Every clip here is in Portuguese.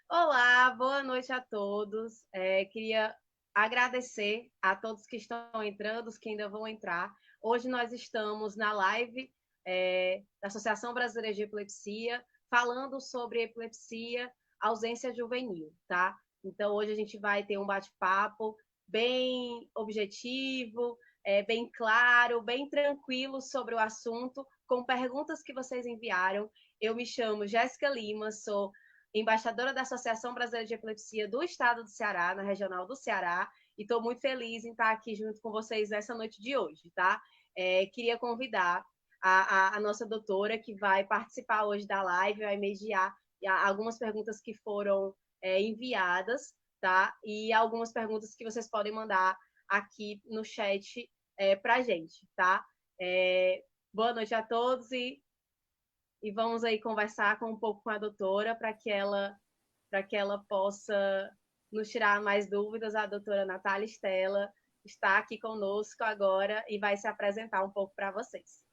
Olá, boa noite a todos. Queria agradecer a todos que estão entrando, os que ainda vão entrar. Hoje nós estamos na live da Associação Brasileira de Epilepsia, falando sobre epilepsia, ausência juvenil, tá? Então hoje a gente vai ter um bate-papo bem objetivo, bem claro, bem tranquilo sobre o assunto, com perguntas que vocês enviaram. Eu me chamo Jéssica Lima, sou embaixadora da Associação Brasileira de Epilepsia do Estado do Ceará, na Regional do Ceará, e estou muito feliz em estar aqui junto com vocês nessa noite de hoje, tá? Queria convidar a nossa doutora, que vai participar hoje da live, vai mediar algumas perguntas que foram enviadas, tá? E algumas perguntas que vocês podem mandar aqui no chat para a gente, tá? Boa noite a todos e vamos aí conversar um pouco com a doutora para que ela possa nos tirar mais dúvidas. A doutora Natália Stella está aqui conosco agora e vai se apresentar um pouco para vocês.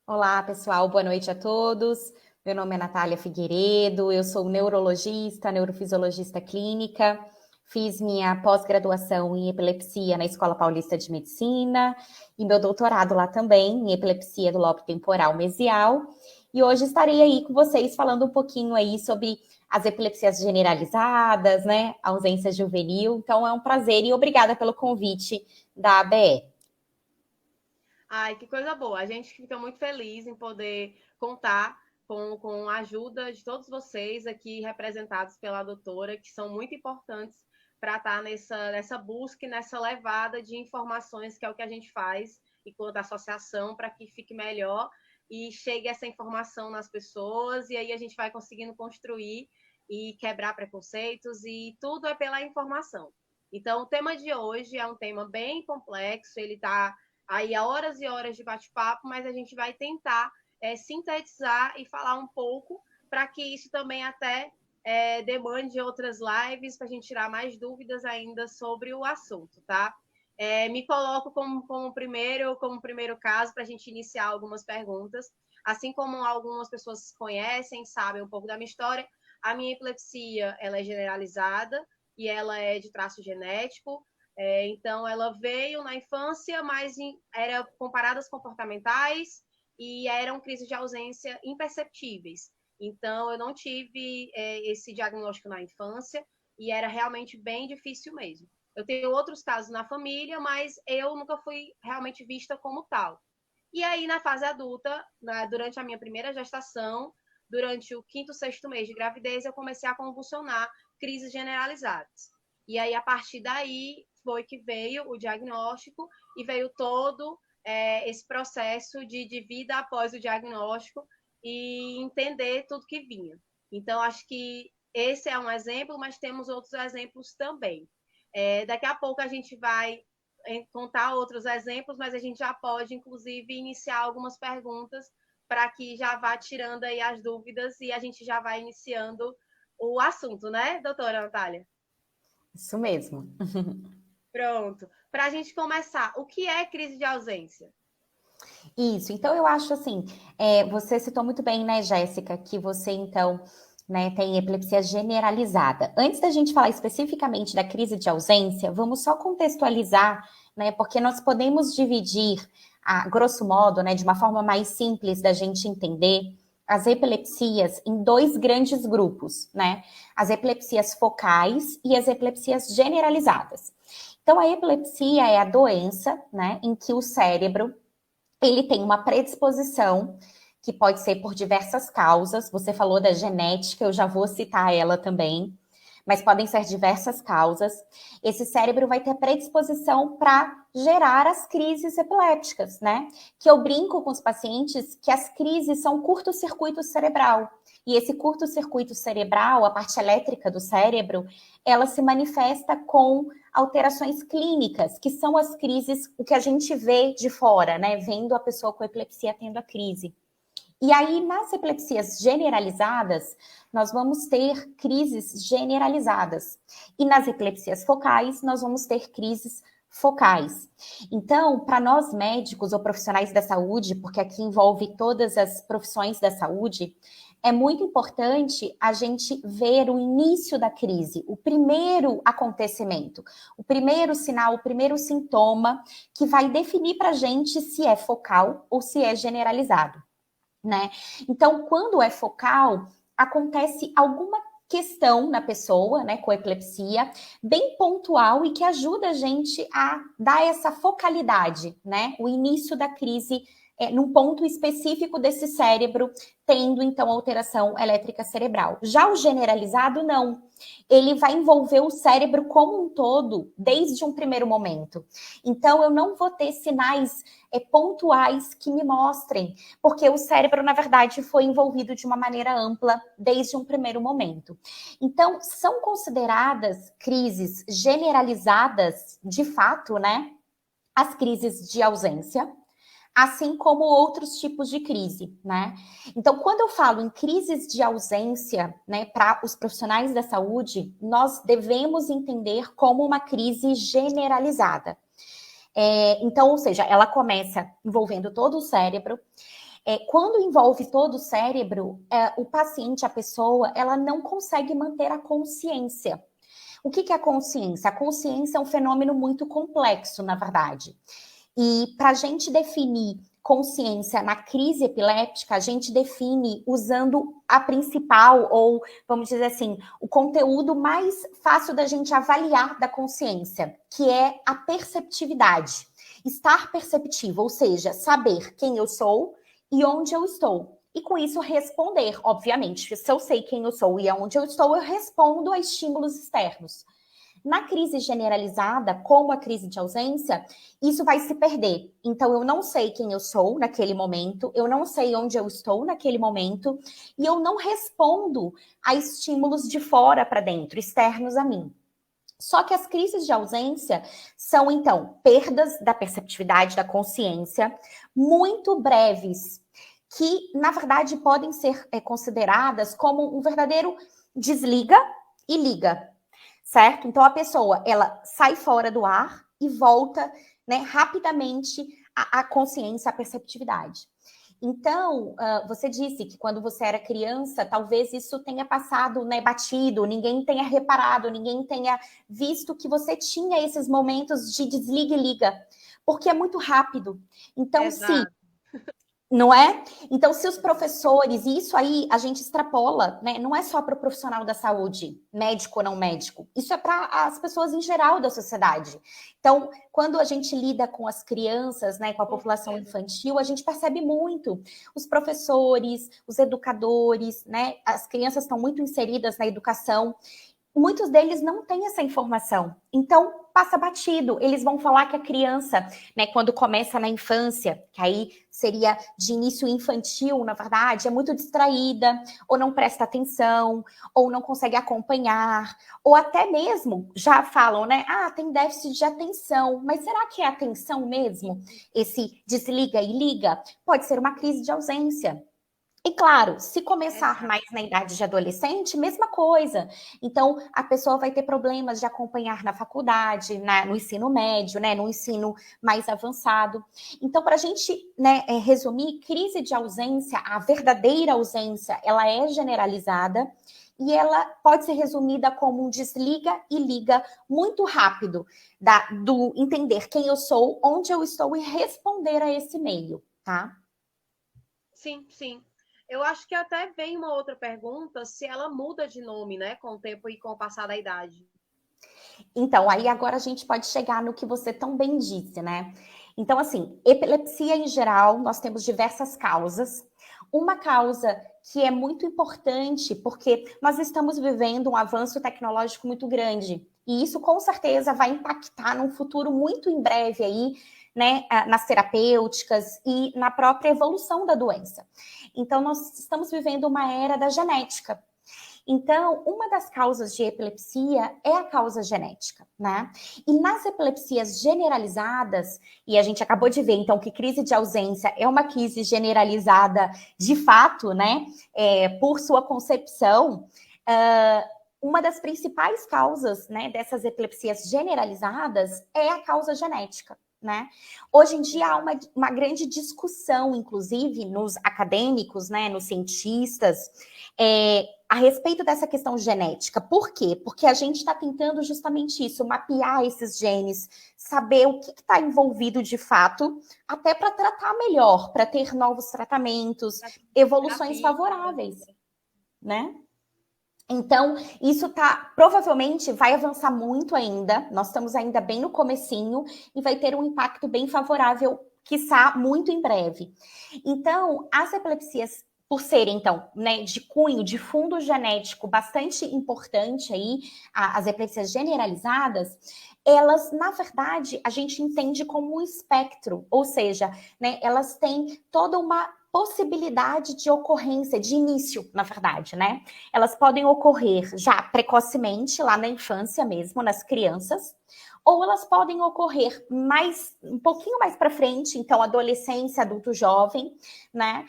Olá, pessoal, boa noite a todos. Meu nome é Natália Figueiredo, eu sou neurologista, neurofisiologista clínica, fiz minha pós-graduação em epilepsia na Escola Paulista de Medicina e meu doutorado lá também em epilepsia do lobo temporal mesial. E hoje estarei aí com vocês falando um pouquinho aí sobre as epilepsias generalizadas, né, a ausência juvenil. Então é um prazer e obrigada pelo convite da ABE. Ai, que coisa boa. A gente fica muito feliz em poder contar com a ajuda de todos vocês aqui representados pela doutora, que são muito importantes para estar nessa busca e nessa levada de informações, que é o que a gente faz enquanto associação, para que fique melhor e chegue essa informação nas pessoas, e aí a gente vai conseguindo construir e quebrar preconceitos, e tudo é pela informação. Então, o tema de hoje é um tema bem complexo, ele está aí há horas e horas de bate-papo, mas a gente vai tentar sintetizar e falar um pouco para que isso também até demande outras lives para a gente tirar mais dúvidas ainda sobre o assunto, tá? Me coloco como primeiro caso para a gente iniciar algumas perguntas. Assim como algumas pessoas conhecem, sabem um pouco da minha história, a minha epilepsia ela é generalizada e ela é de traço genético. Então, ela veio na infância, mas era com paradas comportamentais e eram crises de ausência imperceptíveis. Então, eu não tive esse diagnóstico na infância e era realmente bem difícil mesmo. Eu tenho outros casos na família, mas eu nunca fui realmente vista como tal. E aí, na fase adulta, durante a minha primeira gestação, durante o quinto, sexto mês de gravidez, eu comecei a convulsionar crises generalizadas. E aí, a partir daí, foi que veio o diagnóstico e veio todo esse processo de vida após o diagnóstico e entender tudo que vinha. Então, acho que esse é um exemplo, mas temos outros exemplos também. Daqui a pouco a gente vai contar outros exemplos, mas a gente já pode, inclusive, iniciar algumas perguntas para que já vá tirando aí as dúvidas e a gente já vai iniciando o assunto, né, doutora Natália? Isso mesmo. Pronto. Para a gente começar, o que é crise de ausência? Isso, então eu acho assim, você citou muito bem, né, Jéssica, que você então, né, tem epilepsia generalizada. Antes da gente falar especificamente da crise de ausência, vamos só contextualizar, né, porque nós podemos dividir, a grosso modo, né, de uma forma mais simples da gente entender, as epilepsias em dois grandes grupos, né, as epilepsias focais e as epilepsias generalizadas. Então, a epilepsia é a doença, né, em que o cérebro ele tem uma predisposição que pode ser por diversas causas. Você falou da genética, eu já vou citar ela também, mas podem ser diversas causas. Esse cérebro vai ter predisposição para gerar as crises epilépticas, né? Que eu brinco com os pacientes que as crises são curto-circuito cerebral. E esse curto-circuito cerebral, a parte elétrica do cérebro, ela se manifesta com alterações clínicas, que são as crises, o que a gente vê de fora, né? Vendo a pessoa com epilepsia tendo a crise. E aí, nas epilepsias generalizadas, nós vamos ter crises generalizadas. E nas epilepsias focais, nós vamos ter crises focais. Então, para nós médicos ou profissionais da saúde, porque aqui envolve todas as profissões da saúde, é muito importante a gente ver o início da crise, o primeiro acontecimento, o primeiro sinal, o primeiro sintoma que vai definir para a gente se é focal ou se é generalizado, né? Então, quando é focal, acontece alguma questão na pessoa, né, com epilepsia, bem pontual e que ajuda a gente a dar essa focalidade, né, o início da crise num ponto específico desse cérebro, tendo então alteração elétrica cerebral. Já o generalizado, não. Ele vai envolver o cérebro como um todo, desde um primeiro momento. Então, eu não vou ter sinais pontuais que me mostrem, porque o cérebro, na verdade, foi envolvido de uma maneira ampla desde um primeiro momento. Então, são consideradas crises generalizadas, de fato, né? As crises de ausência, assim como outros tipos de crise, né? Então, quando eu falo em crises de ausência, né, para os profissionais da saúde, nós devemos entender como uma crise generalizada. Então, ou seja, ela começa envolvendo todo o cérebro. Quando envolve todo o cérebro, o paciente, a pessoa, ela não consegue manter a consciência. O que é a consciência? A consciência é um fenômeno muito complexo, na verdade. E para a gente definir consciência na crise epiléptica, a gente define usando a principal, ou vamos dizer assim, o conteúdo mais fácil da gente avaliar da consciência, que é a perceptividade. Estar perceptivo, ou seja, saber quem eu sou e onde eu estou. E com isso responder, obviamente. Se eu sei quem eu sou e aonde eu estou, eu respondo a estímulos externos. Na crise generalizada, como a crise de ausência, isso vai se perder. Então, eu não sei quem eu sou naquele momento, eu não sei onde eu estou naquele momento, e eu não respondo a estímulos de fora para dentro, externos a mim. Só que as crises de ausência são, então, perdas da perceptividade, da consciência, muito breves, que, na verdade, podem ser consideradas como um verdadeiro desliga e liga. Certo? Então, a pessoa, ela sai fora do ar e volta, né, rapidamente à consciência, à perceptividade. Então, você disse que quando você era criança, talvez isso tenha passado, né, batido, ninguém tenha reparado, ninguém tenha visto que você tinha esses momentos de desliga e liga, porque é muito rápido. Então, sim, Exato. não é? Então, se os professores, e isso aí a gente extrapola, né? Não é só para o profissional da saúde, médico ou não médico, isso é para as pessoas em geral da sociedade. Então, quando a gente lida com as crianças, né, com a população infantil, a gente percebe muito. Os professores, os educadores, né? As crianças estão muito inseridas na educação. Muitos deles não têm essa informação. Então, passa batido. Eles vão falar que a criança, né, quando começa na infância, que aí seria de início infantil, na verdade, é muito distraída, ou não presta atenção, ou não consegue acompanhar, ou até mesmo já falam, né? Ah, tem déficit de atenção. Mas será que é atenção mesmo? Esse desliga e liga? Pode ser uma crise de ausência. E claro, se começar mais na idade de adolescente, mesma coisa. Então, a pessoa vai ter problemas de acompanhar na faculdade, no ensino médio, né, no ensino mais avançado. Então, para a gente, né, resumir, crise de ausência, a verdadeira ausência, ela é generalizada e ela pode ser resumida como um desliga e liga muito rápido do entender quem eu sou, onde eu estou e responder a esse meio, tá? Sim, sim. Eu acho que até vem uma outra pergunta se ela muda de nome, né, com o tempo e com o passar da idade. Então, aí agora a gente pode chegar no que você tão bem disse, né? Então, assim, epilepsia em geral, nós temos diversas causas. Uma causa que é muito importante, porque nós estamos vivendo um avanço tecnológico muito grande. E isso, com certeza, vai impactar num futuro muito em breve aí, né, nas terapêuticas e na própria evolução da doença. Então, nós estamos vivendo uma era da genética. Então, uma das causas de epilepsia é a causa genética, né? E nas epilepsias generalizadas, e a gente acabou de ver, então, que crise de ausência é uma crise generalizada de fato, né? Por sua concepção, uma das principais causas, né, dessas epilepsias generalizadas é a causa genética. né? Hoje em dia há uma grande discussão, inclusive, nos acadêmicos, né, nos cientistas, a respeito dessa questão genética. Por quê? Porque a gente está tentando justamente isso, mapear esses genes, saber o que está envolvido de fato, até para tratar melhor, para ter novos tratamentos, evoluções favoráveis, né? Então, isso provavelmente vai avançar muito ainda, nós estamos ainda bem no comecinho e vai ter um impacto bem favorável, quiçá, muito em breve. Então, as epilepsias, por serem, então, né, de cunho, de fundo genético bastante importante aí, as epilepsias generalizadas, elas, na verdade, a gente entende como um espectro, ou seja, né, elas têm toda uma possibilidade de ocorrência, de início, na verdade, né? Elas podem ocorrer já precocemente, lá na infância mesmo, nas crianças, ou elas podem ocorrer um pouquinho mais para frente, então adolescência, adulto jovem, né?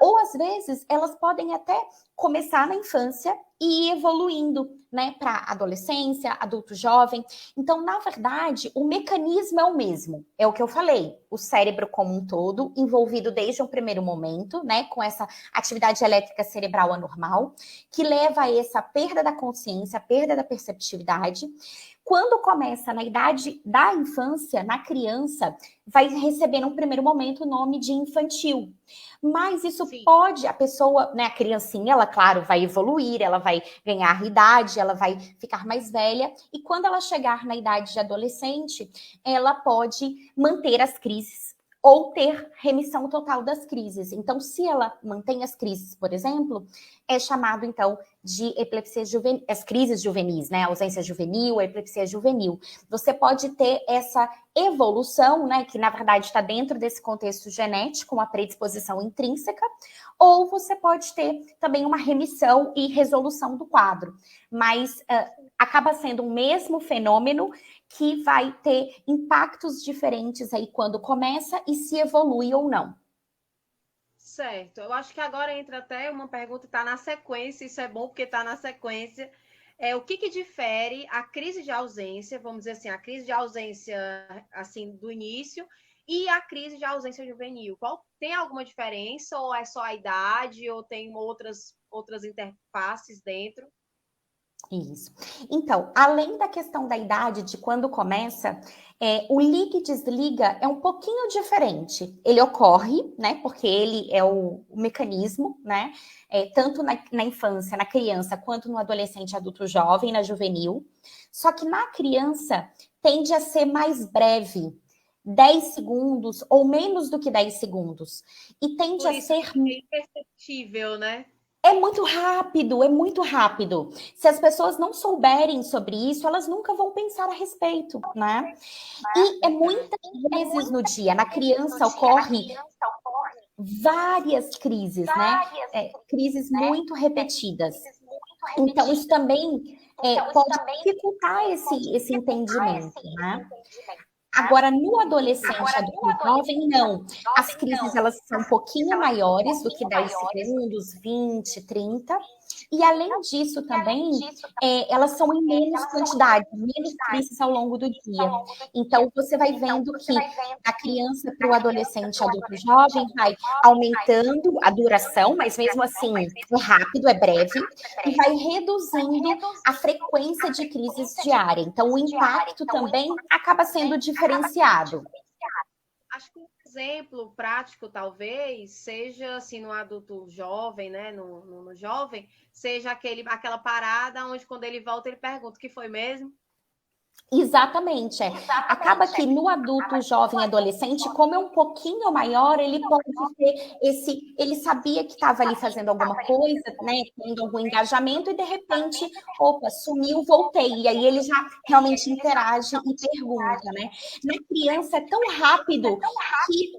Ou às vezes elas podem até começar na infância e ir evoluindo, né, para adolescência, adulto jovem. Então, na verdade, o mecanismo é o mesmo. É o que eu falei, o cérebro como um todo, envolvido desde o primeiro momento, né, com essa atividade elétrica cerebral anormal, que leva a essa perda da consciência, perda da perceptividade. Quando começa na idade da infância, na criança, vai receber no primeiro momento o nome de infantil. Mas isso pode, a pessoa, né, a criancinha, ela, claro, vai evoluir, ela vai ganhar idade, ela vai ficar mais velha, e quando ela chegar na idade de adolescente, ela pode manter as crises ou ter remissão total das crises. Então, se ela mantém as crises, por exemplo, é chamado, então, de epilepsia juvenil, as crises juvenis, né? A ausência juvenil, a epilepsia juvenil. Você pode ter essa evolução, né? Que na verdade está dentro desse contexto genético, uma predisposição intrínseca, ou você pode ter também uma remissão e resolução do quadro. Mas acaba sendo o mesmo fenômeno que vai ter impactos diferentes aí quando começa e se evolui ou não. Certo. Eu acho que agora entra até uma pergunta, está na sequência, isso é bom porque está na sequência. O que difere a crise de ausência, vamos dizer assim, a crise de ausência assim do início e a crise de ausência juvenil? Tem alguma diferença ou é só a idade ou tem outras interfaces dentro? Isso. Então, além da questão da idade, de quando começa, o liga e desliga é um pouquinho diferente. Ele ocorre, né? Porque ele é o mecanismo, né? Tanto na infância, na criança, quanto no adolescente, adulto jovem, na juvenil. Só que na criança tende a ser mais breve. 10 segundos ou menos do que 10 segundos. E tende Por a isso ser que é imperceptível, né? é muito rápido, é muito rápido. Se as pessoas não souberem sobre isso, elas nunca vão pensar a respeito, né? E muitas vezes no dia, na criança ocorre várias crises, né? Crises muito repetidas. Então, isso também pode dificultar esse entendimento, né? Agora, no adolescente, adulto jovem, não. As crises, elas são um pouquinho maiores do que 10 segundos, 20, 30. E, além disso, também, elas são em menos quantidade, menos crises ao longo do dia. Então, você vai vendo que da criança para o adolescente, adulto jovem, vai aumentando a duração, mas mesmo assim, é rápido, é breve, e vai reduzindo a frequência de crises diária. Então, o impacto também acaba sendo diferenciado. Acho que um exemplo prático, talvez, seja assim, no adulto jovem, né? No jovem, seja aquela parada onde quando ele volta, ele pergunta o que foi mesmo? Exatamente, Acaba que no adulto, jovem, adolescente, como é um pouquinho maior, ele pode ter ele sabia que estava ali fazendo alguma coisa, né, tendo algum engajamento e de repente, opa, sumiu, voltei. E aí ele já realmente interage e pergunta, né? Na criança é tão rápido que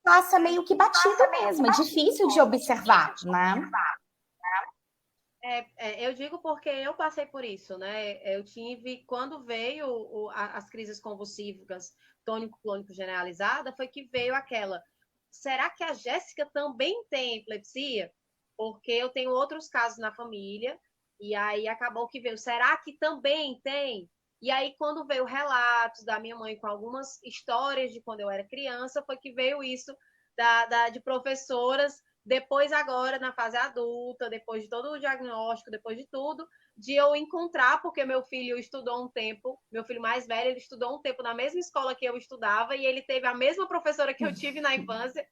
passa meio que batido mesmo, é difícil de observar, né? Eu digo porque eu passei por isso, né? Eu tive, quando veio as crises convulsivas tônico-clônico generalizada, foi que veio aquela. Será que a Jéssica também tem epilepsia? Porque eu tenho outros casos na família, e aí acabou que veio. Será que também tem? E aí, quando veio relatos da minha mãe com algumas histórias de quando eu era criança, foi que veio isso de professoras, depois agora, na fase adulta, depois de todo o diagnóstico, depois de tudo, de eu encontrar, porque meu filho estudou um tempo, meu filho mais velho, ele estudou um tempo na mesma escola que eu estudava, e ele teve a mesma professora que eu tive na infância,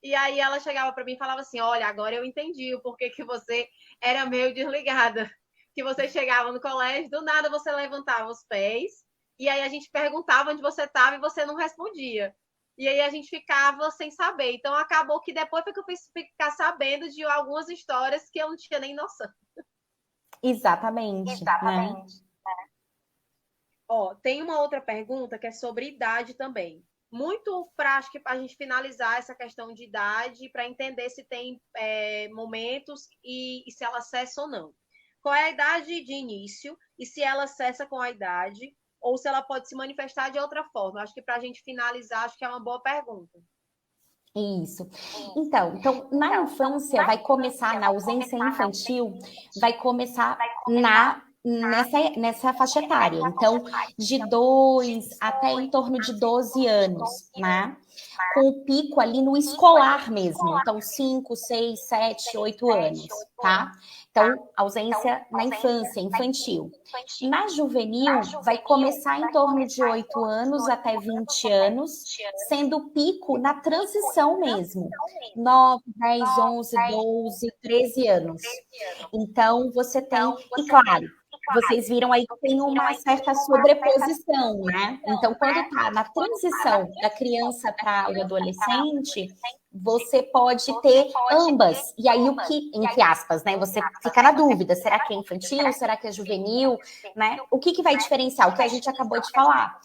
e aí ela chegava para mim e falava assim, olha, agora eu entendi o porquê que você era meio desligada, que você chegava no colégio, do nada você levantava os pés, e aí a gente perguntava onde você estava e você não respondia. E aí a gente ficava sem saber. Então acabou que depois foi que eu fui ficar sabendo de algumas histórias que eu não tinha nem noção. Exatamente, né? Ó, tem uma outra pergunta que é sobre idade também. Muito para acho que a gente finalizar essa questão de idade, para entender se tem momentos e se ela cessa ou não. Qual é a idade de início e se ela cessa com a idade ou se ela pode se manifestar de outra forma? Acho que para a gente finalizar, acho que é uma boa pergunta. Isso. Então, na infância vai começar, na ausência infantil, vai começar nessa faixa etária. Então, de 2 até em torno de 12 anos, né? Com o pico ali no escolar mesmo. Então, 5, 6, 7, 8 anos, tá? Então, ausência na infância, infantil. Na juvenil, vai começar em torno de 8 anos até 20 anos, sendo o pico na transição mesmo. 9, 10, 11, 12, 13 anos. Então, você tem, e claro, vocês viram aí que tem uma certa sobreposição, né? Então, quando está na transição da criança para o adolescente, você pode ter ambas. E aí, o que, entre aspas, né? Você fica na dúvida: será que é infantil? Será que é juvenil? Né? O que vai diferenciar? O que a gente acabou de falar.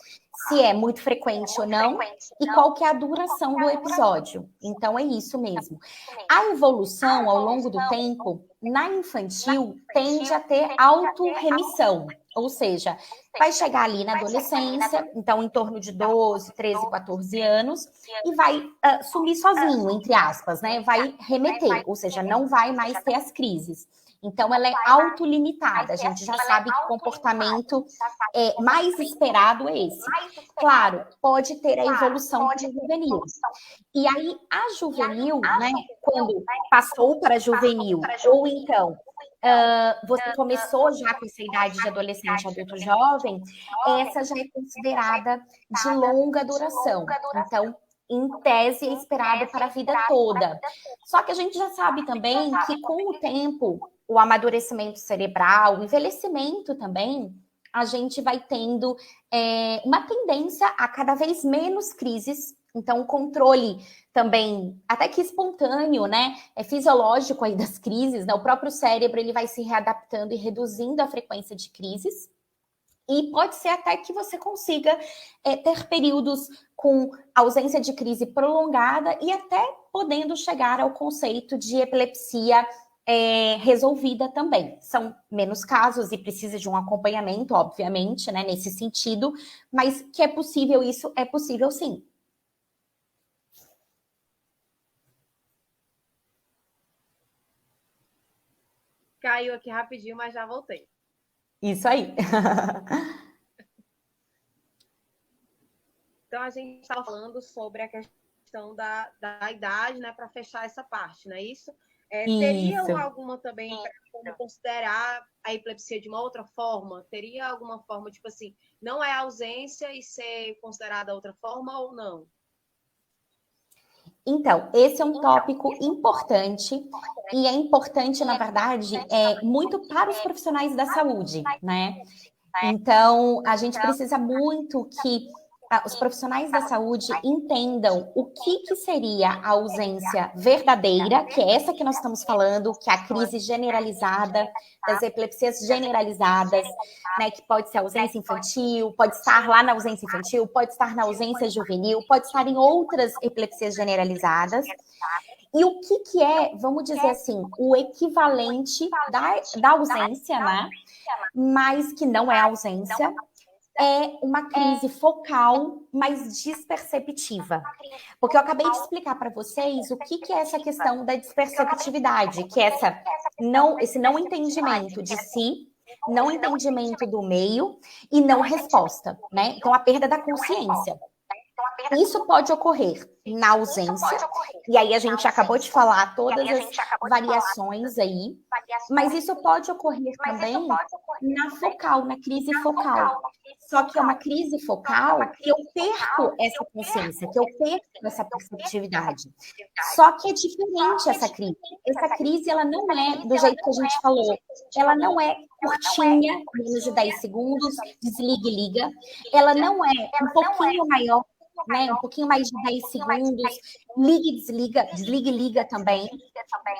Se é muito frequente ou não, e qual que é a duração do episódio. Então, é isso mesmo. A evolução, ao longo do tempo, na infantil, tende a ter autorremissão. Ou seja, vai chegar ali na adolescência, então em torno de 12, 13, 14 anos, e vai sumir sozinho, entre aspas, né? Vai remeter, ou seja, não vai mais ter as crises. Então, ela é autolimitada. A gente já sabe que o comportamento mais esperado é esse. Claro, pode ter a evolução para o juvenil. E aí, a juvenil, né, quando passou para juvenil, ou então você começou já com essa idade de adolescente, adulto, jovem, essa já é considerada de longa duração. Então, em tese, é esperado para a vida toda. Só que a gente já sabe também que, com o tempo, o amadurecimento cerebral, o envelhecimento também, a gente vai tendo uma tendência a cada vez menos crises. Então, o controle também, até que espontâneo, né? É fisiológico aí das crises, né? O próprio cérebro, ele vai se readaptando e reduzindo a frequência de crises. E pode ser até que você consiga ter períodos com ausência de crise prolongada e até podendo chegar ao conceito de epilepsia resolvida também. São menos casos e precisa de um acompanhamento, obviamente, né, nesse sentido, mas que é possível isso, é possível sim. Caiu aqui rapidinho, mas já voltei. Isso aí. Então, a gente estava falando sobre a questão da idade, né, para fechar essa parte, não é isso? Teria alguma também como considerar a epilepsia de uma outra forma? Teria alguma forma, tipo assim, não é ausência e ser considerada outra forma ou não? Então, esse é um tópico importante, e é importante, na verdade, muito para os profissionais da saúde, né? Então, a gente precisa muito que os profissionais da saúde entendam o que seria a ausência verdadeira, que é essa que nós estamos falando, que é a crise generalizada, das epilepsias generalizadas, né, que pode ser ausência infantil, pode estar lá na ausência infantil, pode estar na ausência juvenil, pode estar em outras epilepsias generalizadas. E o que é, vamos dizer assim, o equivalente da ausência, né? Mas que não é ausência, é uma crise focal, mas desperceptiva. Porque eu acabei de explicar para vocês o que é essa questão da desperceptividade, que é esse não entendimento de si não entendimento do meio e não resposta, né? Então, a perda da consciência. Isso pode ocorrer na ausência, e aí a gente acabou de falar todas as variações aí, mas isso pode ocorrer também na focal, na crise focal. Só que é uma crise focal que eu perco essa consciência, que eu perco essa perceptividade. Só que é diferente essa crise. Essa crise, ela não é do jeito que a gente falou, ela não é curtinha, menos de 10 segundos, desliga e liga. Ela não é um pouquinho maior, né, um pouquinho mais de 10 segundos, liga e desliga, desliga e liga também.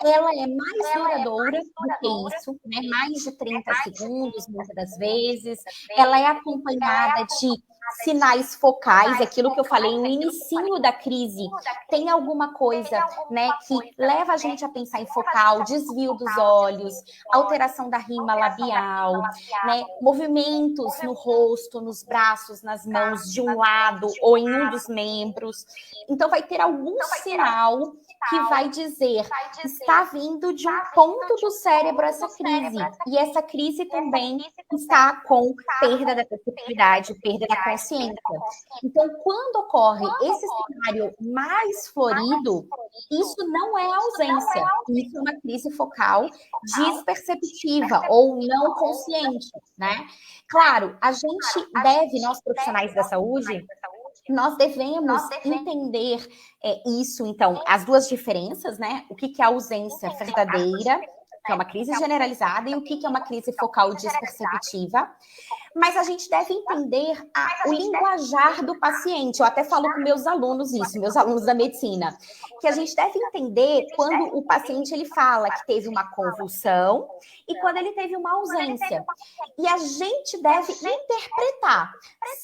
Ela é mais duradoura do que isso, né? Mais de 30 segundos, muitas das vezes. Ela é acompanhada de sinais focais, aquilo que eu falei no inicinho da crise, tem alguma coisa, né, que leva a gente a pensar em focal, desvio dos olhos, alteração da rima labial, né, movimentos no rosto, nos braços, nas mãos, de um lado ou em um dos membros. Então, vai ter algum sinal que vai dizer está vindo de um ponto do cérebro essa crise. E essa crise também está com perda da perceptividade, perda da consciência. Então, quando ocorre esse cenário mais florido, isso não é ausência, isso é uma crise focal desperceptiva ou não consciente, né? Claro, a gente deve, nós profissionais da saúde, nós devemos entender isso, então, as duas diferenças, né? O que é a ausência verdadeira, que é uma crise generalizada, e o que é uma crise focal desperceptiva. Mas a gente deve entender o linguajar do paciente. Eu até falo com meus alunos isso, meus alunos da medicina, que a gente deve entender quando o paciente ele fala que teve uma convulsão e quando ele teve uma ausência. E a gente deve interpretar.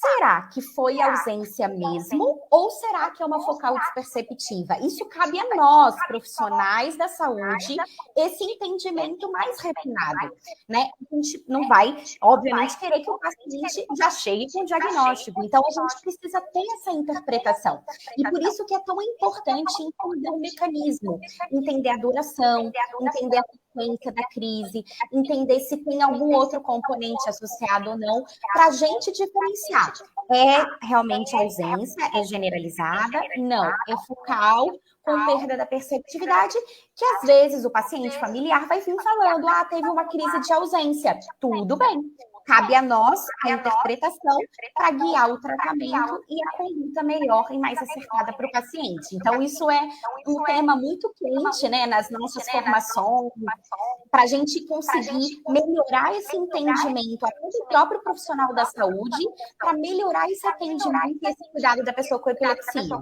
Será que foi ausência mesmo ou será que é uma focal desperceptiva? Isso cabe a nós, profissionais da saúde, esse entendimento mais refinado, né? A gente não vai, obviamente, querer que o paciente já chegue com o diagnóstico. Então, a gente precisa ter essa interpretação. E por isso que é tão importante entender o mecanismo, entender a duração, entender a frequência da crise, entender se tem algum outro componente associado ou não, para a gente diferenciar. É realmente ausência, é generalizada? Não, é focal, com perda da perceptividade, que às vezes o paciente familiar vai vir falando, teve uma crise de ausência. Tudo bem. Cabe a nós a interpretação para guiar o tratamento e a conduta melhor e mais acertada para o paciente. Então, isso é um tema muito quente, né, nas nossas formações, para a gente conseguir melhorar esse entendimento até do próprio profissional da saúde, para melhorar esse atendimento e esse cuidado da pessoa com epilepsia.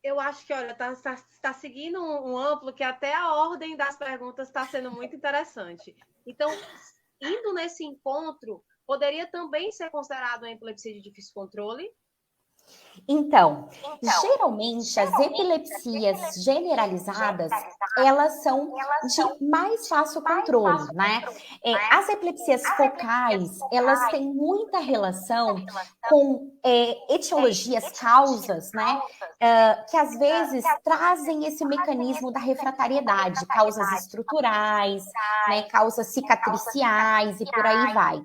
Eu acho que, olha, está seguindo um amplo que até a ordem das perguntas está sendo muito interessante. Então, indo nesse encontro, poderia também ser considerado uma epilepsia de difícil controle? Então, geralmente as epilepsias generalizadas, elas são de mais fácil controle, né? As epilepsias focais, elas têm muita relação com etiologias, causas, né? Que às vezes trazem esse mecanismo da refratariedade, causas estruturais, né? Causas cicatriciais e por aí vai.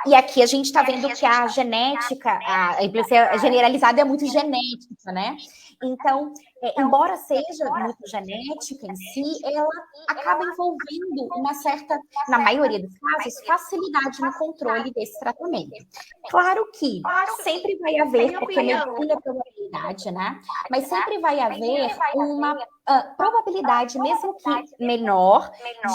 E aqui a gente está vendo que a genética, a epilepsia generalizada é muito genética, né? Então, embora seja muito genética em si, ela acaba envolvendo uma certa, na maioria dos casos, facilidade no controle desse tratamento. Claro que sempre vai haver, porque medicina é probabilidade, né? Mas sempre vai haver uma probabilidade, mesmo que menor,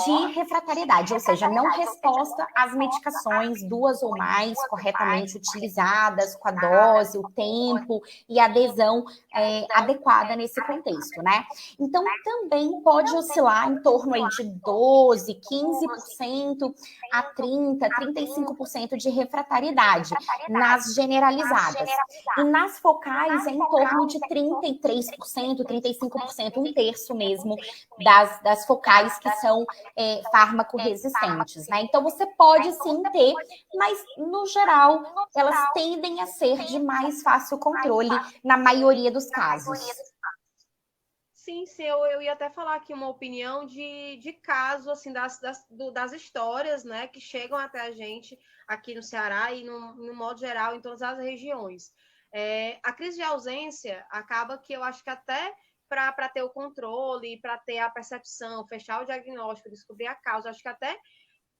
de refratariedade, ou seja, não resposta às medicações, 2 ou mais, corretamente utilizadas, com a dose, o tempo e a adesão adequada nesse contexto, né? Então, também pode oscilar em torno aí de 12, 15% a 30, 35% de refratariedade nas generalizadas. E nas focais é em torno de 33%, 35%, um terço mesmo das focais que são fármaco-resistentes, né? Então, você pode sim ter, mas no geral, elas tendem a ser de mais fácil controle na maioria dos casos. Sim, sim, eu ia até falar aqui uma opinião de caso, assim, das histórias, né, que chegam até a gente aqui no Ceará e, no modo geral, em todas as regiões. A crise de ausência acaba que eu acho que até para ter o controle, para ter a percepção, fechar o diagnóstico, descobrir a causa, acho que até,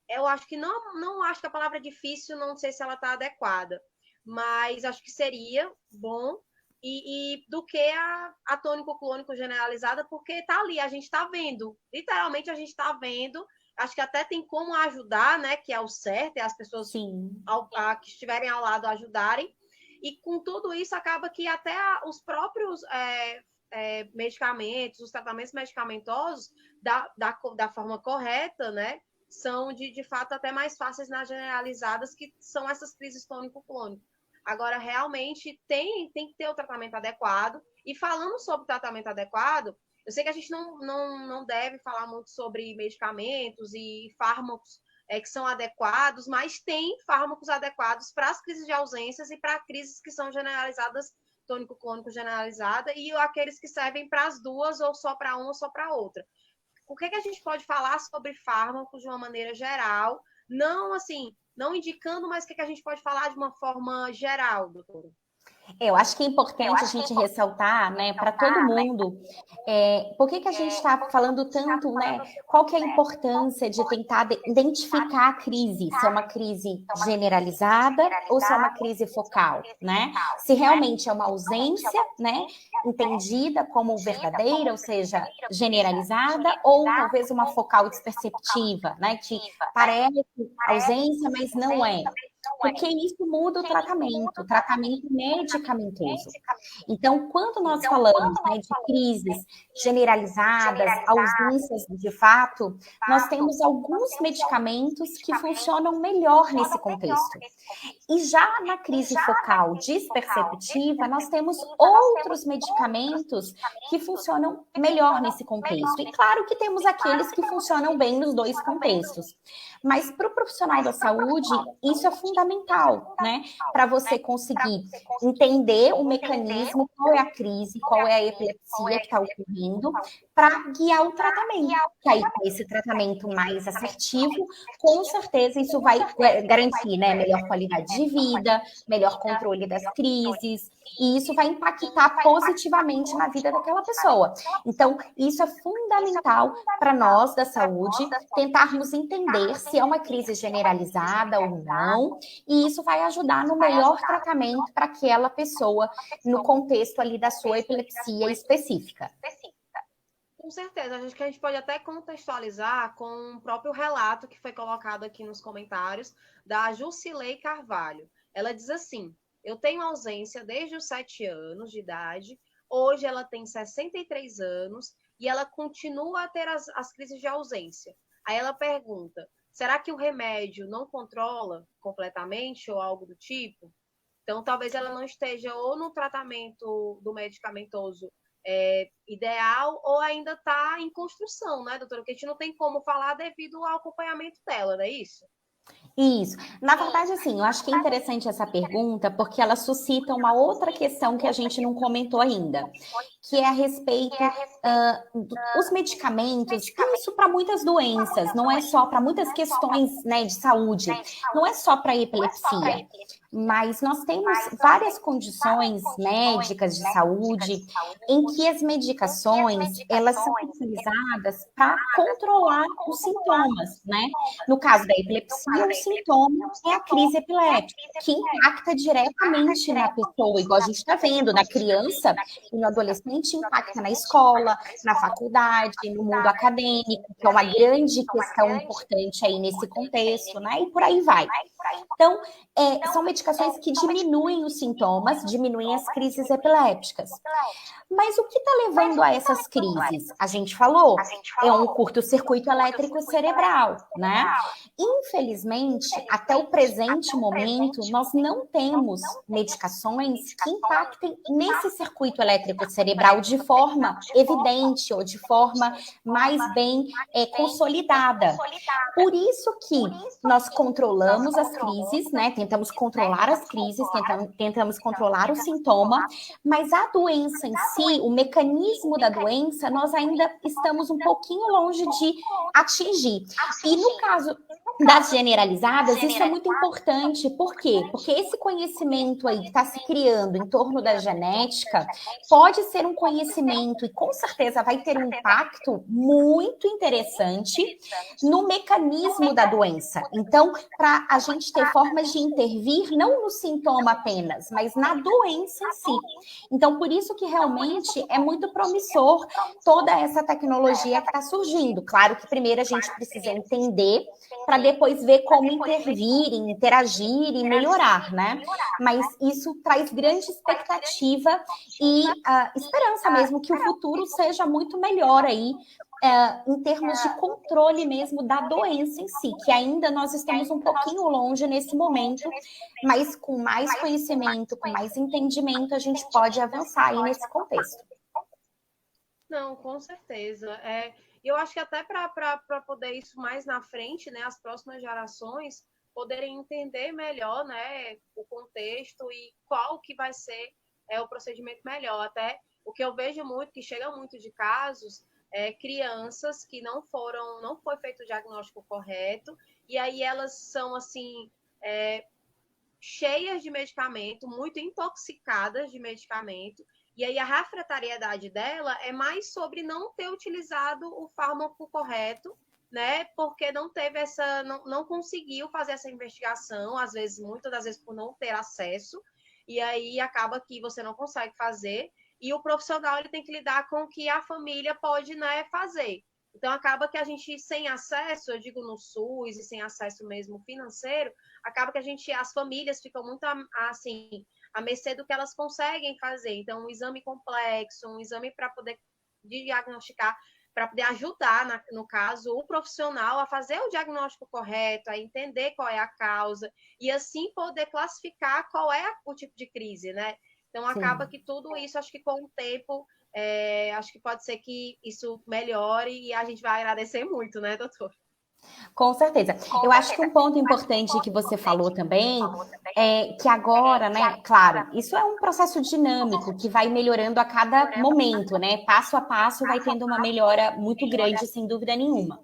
eu acho que não acho que a palavra difícil, não sei se ela está adequada, mas acho que seria bom e do que a tônico-clônico generalizada, porque está ali, a gente está vendo, literalmente a gente está vendo, acho que até tem como ajudar, né, que é o certo, é as pessoas que estiverem ao lado ajudarem, e com tudo isso acaba que até os próprios medicamentos, os tratamentos medicamentosos, da forma correta, né, são de fato até mais fáceis nas generalizadas, que são essas crises tônico-clônico. Agora, realmente, tem que ter o tratamento adequado. E falando sobre tratamento adequado, eu sei que a gente não deve falar muito sobre medicamentos e fármacos que são adequados, mas tem fármacos adequados para as crises de ausências e para crises que são generalizadas, tônico-clônico generalizada, e aqueles que servem para as duas, ou só para uma ou só para outra. O que a gente pode falar sobre fármacos de uma maneira geral, não assim, não indicando, mas o que a gente pode falar de uma forma geral, doutora? Eu acho que é importante a gente ressaltar, né, para todo mundo, por que a gente está falando tanto, né, qual que é a importância de tentar identificar a crise, se é uma crise generalizada ou se é uma crise focal, né? Se realmente é uma ausência, né, entendida como verdadeira, ou seja, generalizada, ou talvez uma focal desperceptiva, né, que parece ausência, mas não é. Porque isso muda o tratamento medicamentoso. Então, quando nós falamos, né, de crises generalizadas, ausências de fato, nós temos alguns medicamentos que funcionam melhor nesse contexto. E já na crise focal desperceptiva, nós temos outros medicamentos que funcionam melhor nesse contexto. E claro que temos aqueles que funcionam bem nos dois contextos. Mas para o profissional da saúde, isso é fundamental, né? Para você conseguir entender o mecanismo, qual é a crise, qual é a epilepsia que está ocorrendo, para guiar o tratamento. Que aí, esse tratamento mais assertivo, com certeza isso vai garantir, né, melhor qualidade de vida, melhor controle das crises, e isso vai impactar positivamente na vida daquela pessoa. Então, isso é fundamental para nós da saúde tentarmos entender se é uma crise generalizada ou não, e isso vai ajudar no melhor tratamento para aquela pessoa no contexto ali da sua epilepsia específica. Com certeza, acho que a gente pode até contextualizar com o próprio relato que foi colocado aqui nos comentários da Jusilei Carvalho. Ela diz assim: eu tenho ausência desde os 7 anos de idade, hoje ela tem 63 anos e ela continua a ter as crises de ausência. Aí ela pergunta: será que o remédio não controla completamente ou algo do tipo? Então, talvez ela não esteja ou no tratamento do medicamentoso ideal, ou ainda está em construção, né, doutora? Porque a gente não tem como falar devido ao acompanhamento dela, não é isso? Isso. Na verdade, assim, eu acho que é interessante essa pergunta, porque ela suscita uma outra questão que a gente não comentou ainda, que é a respeito dos medicamentos, isso para muitas doenças, não é só para muitas questões, né, de saúde, não é só para epilepsia, mas nós temos várias condições médicas de saúde em que as medicações, elas são utilizadas para controlar os sintomas, né? No caso da epilepsia, o sintoma é a crise epiléptica, que impacta diretamente na pessoa, igual a gente está vendo, na criança e no adolescente, impacta na escola, na faculdade, no mundo acadêmico, que é uma grande questão importante aí nesse contexto, né? E por aí vai. Então, são medicações que diminuem os sintomas, diminuem as crises epilépticas. Mas o que está levando a essas crises? A gente falou, é um curto-circuito elétrico cerebral, né? Infelizmente, até o presente momento, nós não temos medicações que impactem nesse circuito elétrico cerebral de forma evidente ou de forma mais bem consolidada. Por isso que nós controlamos as crises, né? Tentamos controlar as crises, tentamos controlar o sintoma, mas a doença em si, o mecanismo da doença, nós ainda estamos um pouquinho longe de atingir. E no caso das generalizadas, isso é muito importante. Por quê? Porque esse conhecimento aí que está se criando em torno da genética pode ser um conhecimento e com certeza vai ter um impacto muito interessante no mecanismo da doença. Então, para a gente ter formas de intervir, não no sintoma apenas, mas na doença em si. Então, por isso que realmente é muito promissor toda essa tecnologia que está surgindo. Claro que primeiro a gente precisa entender para depois ver como intervir, interagir e melhorar, né? Mas isso traz grande expectativa e esperança mesmo que o futuro seja muito melhor aí, em termos de controle mesmo da doença em si, que ainda nós estamos um pouquinho longe nesse momento, mas com mais conhecimento, com mais entendimento, a gente pode avançar aí nesse contexto. Não, com certeza. Eu acho que até para poder isso mais na frente, né, as próximas gerações poderem entender melhor, né, o contexto e qual que vai ser o procedimento melhor. Até o que eu vejo muito, que chega muito de casos, crianças que não foi feito o diagnóstico correto, e aí elas são, assim, cheias de medicamento, muito intoxicadas de medicamento, e aí a refratariedade dela é mais sobre não ter utilizado o fármaco correto, né? Porque não teve não conseguiu fazer essa investigação, às vezes, muitas das vezes por não ter acesso, e aí acaba que você não consegue fazer, e o profissional ele tem que lidar com o que a família pode, né, fazer. Então acaba que a gente, sem acesso, eu digo no SUS, e sem acesso mesmo financeiro, acaba que as famílias ficam muito assim, à mercê do que elas conseguem fazer. Então, um exame complexo, um exame para poder diagnosticar, para poder ajudar, no caso, o profissional a fazer o diagnóstico correto, a entender qual é a causa, e assim poder classificar qual é o tipo de crise, né? Então, acaba que tudo isso, acho que com o tempo, acho que pode ser que isso melhore e a gente vai agradecer muito, né, doutor? Com certeza. Eu acho que um ponto importante que você falou também é que agora, né, claro, isso é um processo dinâmico que vai melhorando a cada momento, né? Passo a passo vai tendo uma melhora muito grande, sem dúvida nenhuma.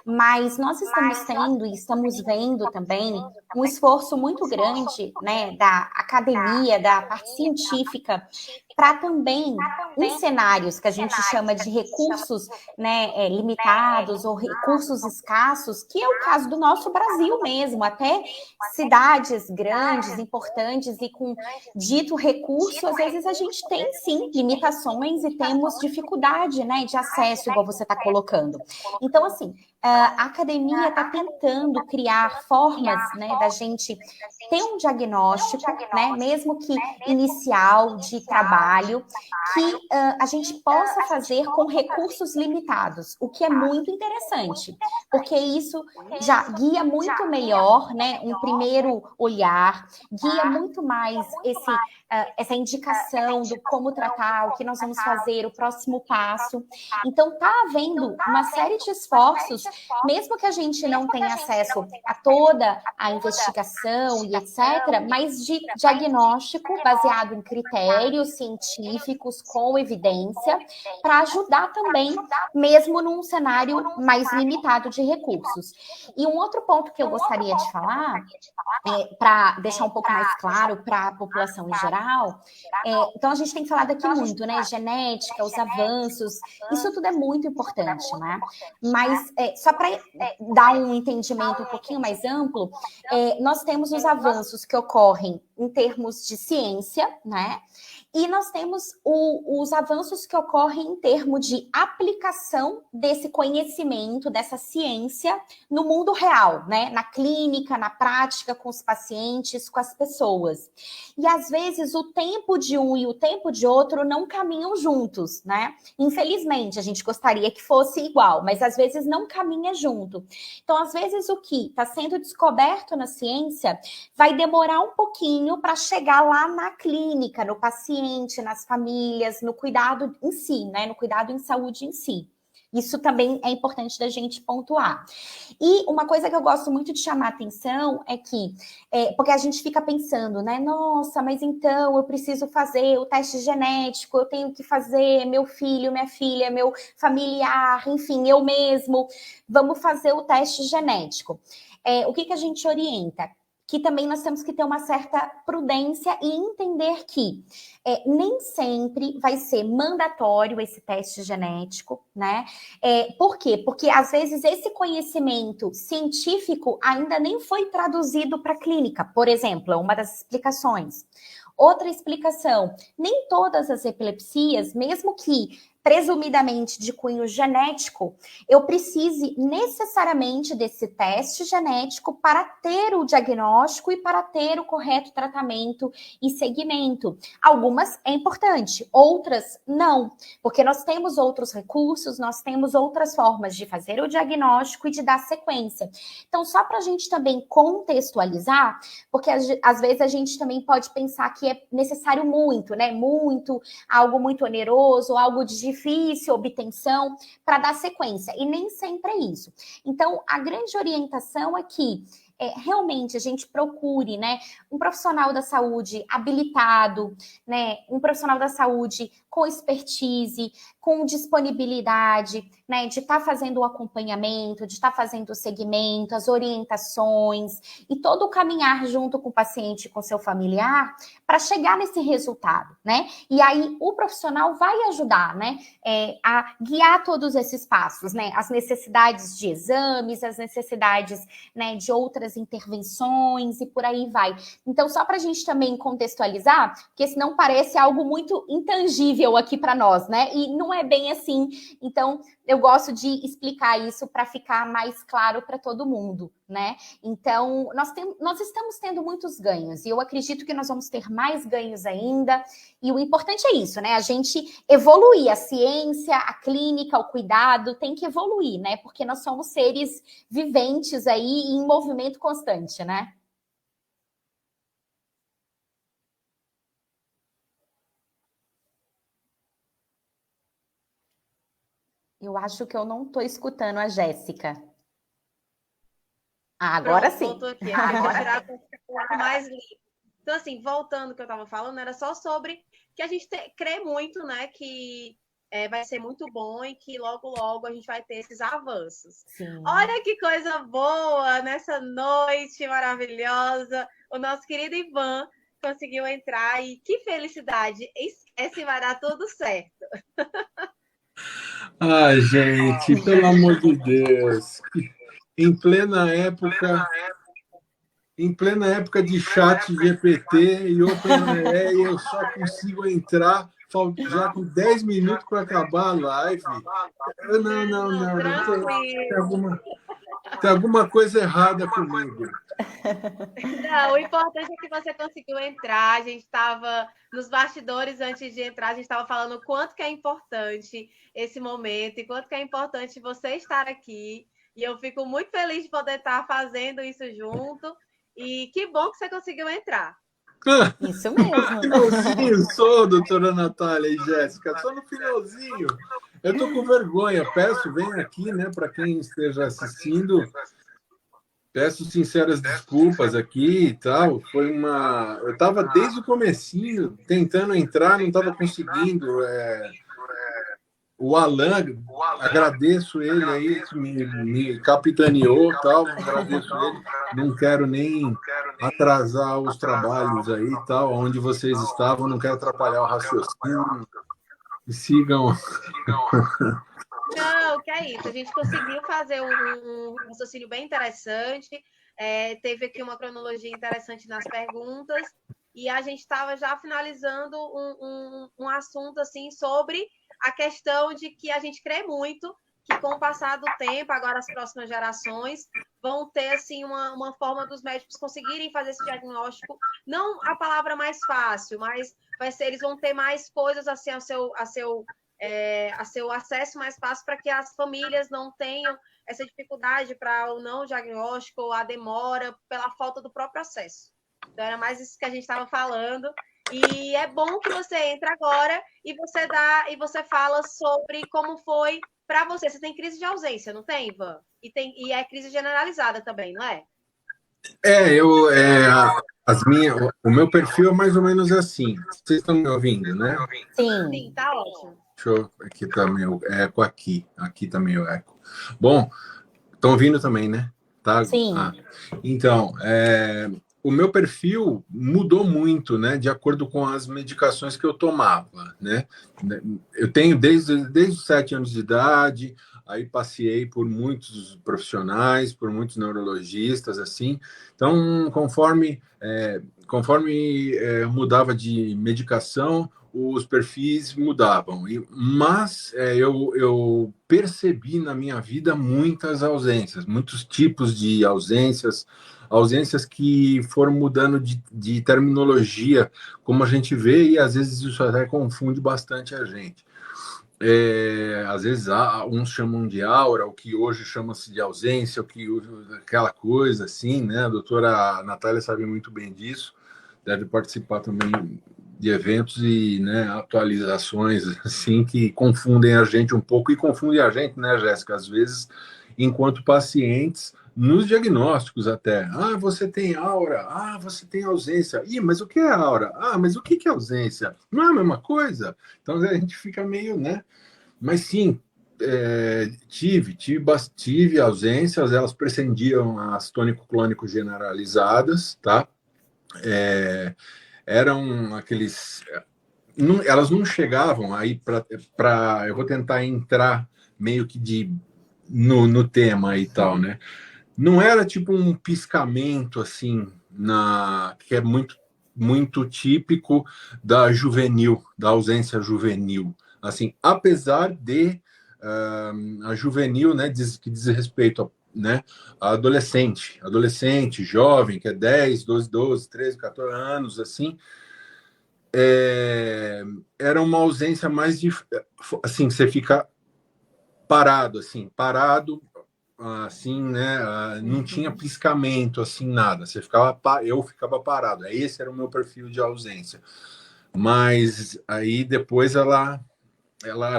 Mas nós estamos tendo e estamos vendo também um esforço muito grande, né, da academia, da parte científica, para também, em cenários que a gente chama de recursos, né, limitados ou recursos escassos, que é o caso do nosso Brasil mesmo, até cidades grandes, importantes e com dito recurso, às vezes a gente tem sim limitações e temos dificuldade, né, de acesso, igual você está colocando. Então, assim, a academia está tentando criar formas, né, da gente ter um diagnóstico, né, mesmo que inicial, de trabalho, que a gente possa fazer com recursos limitados, o que é muito interessante, porque isso já guia muito melhor, né, um primeiro olhar, guia muito mais essa indicação do como tratar, o que nós vamos fazer, o próximo passo. Então, está havendo uma série de esforços, mesmo que a gente não tenha acesso a toda a investigação e etc., mas de diagnóstico baseado em critérios científicos, com evidência, para ajudar também, mesmo num cenário mais limitado de recursos. E um outro ponto que eu gostaria de falar, para deixar um pouco mais claro para a população em geral, então a gente tem falado aqui muito, né? Genética, os avanços, isso tudo é muito importante, né? Mas só para dar um entendimento um pouquinho mais amplo, nós temos os avanços que ocorrem em termos de ciência, né? E nós temos os avanços que ocorrem em termos de aplicação desse conhecimento, dessa ciência no mundo real, né? Na clínica, na prática, com os pacientes, com as pessoas. E às vezes o tempo de um e o tempo de outro não caminham juntos, né? Infelizmente, a gente gostaria que fosse igual, mas às vezes não caminha junto. Então, às vezes o que está sendo descoberto na ciência vai demorar um pouquinho para chegar lá na clínica, no paciente, nas famílias, no cuidado em si, né? No cuidado em saúde em si. Isso também é importante da gente pontuar. E uma coisa que eu gosto muito de chamar a atenção é que, porque a gente fica pensando, né? Nossa, mas então eu preciso fazer o teste genético, eu tenho que fazer meu filho, minha filha, meu familiar, enfim, eu mesmo, vamos fazer o teste genético. O que a gente orienta? Que também nós temos que ter uma certa prudência e entender que nem sempre vai ser mandatório esse teste genético, né? Por quê? Porque às vezes esse conhecimento científico ainda nem foi traduzido para a clínica, por exemplo, é uma das explicações. Outra explicação, nem todas as epilepsias, mesmo que presumidamente de cunho genético, eu precise necessariamente desse teste genético para ter o diagnóstico e para ter o correto tratamento e segmento. Algumas é importante, outras não, porque nós temos outros recursos, nós temos outras formas de fazer o diagnóstico e de dar sequência. Então, só para a gente também contextualizar, porque às vezes a gente também pode pensar que é necessário muito, né? Muito, algo muito oneroso, algo de difícil obtenção para dar sequência, e nem sempre é isso. Então, a grande orientação é que realmente a gente procure, né, um profissional da saúde habilitado, né, um profissional da saúde com expertise, com disponibilidade, né, de estar fazendo o acompanhamento, de estar fazendo o segmento, as orientações e todo o caminhar junto com o paciente, com seu familiar, para chegar nesse resultado, né? E aí o profissional vai ajudar, né, a guiar todos esses passos, né? As necessidades de exames, as necessidades, né, de outras intervenções e por aí vai. Então, só para a gente também contextualizar, porque senão parece algo muito intangível aqui para nós, né? E não é bem assim. Então, eu gosto de explicar isso para ficar mais claro para todo mundo, né? Então, nós estamos tendo muitos ganhos e eu acredito que nós vamos ter mais ganhos ainda. E o importante é isso, né? A gente evoluir, a ciência, a clínica, o cuidado tem que evoluir, né? Porque nós somos seres viventes aí em movimento constante, né? Eu acho que eu não estou escutando a Jéssica. Agora Pronto, sim. voltou aqui. Agora tirar mais livre. Então, assim, voltando ao que eu estava falando, era só sobre que a gente crê muito, né, que vai ser muito bom e que logo, logo a gente vai ter esses avanços. Sim. Olha que coisa boa nessa noite maravilhosa. O nosso querido Ivan conseguiu entrar e que felicidade. Esse vai dar tudo certo. Ai, gente, pelo amor de Deus. Em plena de chat GPT e OpenAI, eu só consigo entrar já com 10 minutos para acabar a live. Não. Tem alguma coisa errada comigo. Não, o importante é que você conseguiu entrar. A gente estava nos bastidores antes de entrar, a gente estava falando o quanto que é importante esse momento e quanto que é importante você estar aqui. E eu fico muito feliz de poder estar fazendo isso junto. E que bom que você conseguiu entrar. Isso mesmo. Finalzinho só, doutora Natália e Jéssica, só no finalzinho. Eu estou com vergonha, vem aqui, né, para quem esteja assistindo, peço sinceras desculpas aqui e tal. Eu estava desde o comecinho tentando entrar, não estava conseguindo. O Alan, agradeço ele aí que me capitaneou, tal, agradeço ele. Não quero nem atrasar os trabalhos aí, tal, onde vocês estavam, não quero atrapalhar o raciocínio. Sigam. Não, que é isso. A gente conseguiu fazer um raciocínio bem interessante. Teve aqui uma cronologia interessante nas perguntas. E a gente estava já finalizando um assunto assim sobre a questão de que a gente crê muito que com o passar do tempo, agora as próximas gerações vão ter assim uma forma dos médicos conseguirem fazer esse diagnóstico, não a palavra mais fácil, mas eles vão ter mais coisas assim a seu acesso mais fácil para que as famílias não tenham essa dificuldade para o não diagnóstico ou a demora pela falta do próprio acesso. Então, era mais isso que a gente estava falando. E é bom que você entra agora e você fala sobre como foi Para você, você tem crise de ausência, não tem, Ivan? E é crise generalizada também, não é? O meu perfil é mais ou menos assim. Vocês estão me ouvindo, né? Sim, tá ótimo. Deixa eu, aqui tá meio eco aqui. Aqui tá meio eco. Bom, estão ouvindo também, né? Tá? Sim. Então, o meu perfil mudou muito, né? De acordo com as medicações que eu tomava, né? Eu tenho desde os 7 anos de idade, aí passei por muitos profissionais, por muitos neurologistas, assim. Então, conforme mudava de medicação, os perfis mudavam. Mas eu percebi na minha vida muitas ausências, muitos tipos de ausências que foram mudando de terminologia, como a gente vê, e às vezes isso até confunde bastante a gente. Às vezes uns chamam de aura, o que hoje chama-se de ausência, aquela coisa assim, né? A doutora Natália sabe muito bem disso, deve participar também de eventos e, né, atualizações assim que confundem a gente um pouco e confundem a gente, né, Jéssica, às vezes, enquanto pacientes, nos diagnósticos até. Você tem aura. Você tem ausência. Mas o que é aura? Mas o que é ausência? Não é a mesma coisa? Então a gente fica meio, né? Mas sim, tive ausências, elas prescindiam as tônico-clônico generalizadas, tá? Eram aqueles. Elas não chegavam aí para. Eu vou tentar entrar meio que no tema e tal, né? Não era tipo um piscamento assim, que é muito típico da juvenil, da ausência juvenil. Assim, apesar de a juvenil, né, que diz respeito né, a adolescente, jovem, que é 10, 12, 13, 14 anos, assim, era uma ausência mais de, assim, você fica parado, assim, né? Não tinha piscamento, assim, nada. Eu ficava parado. Esse era o meu perfil de ausência. Mas aí depois ela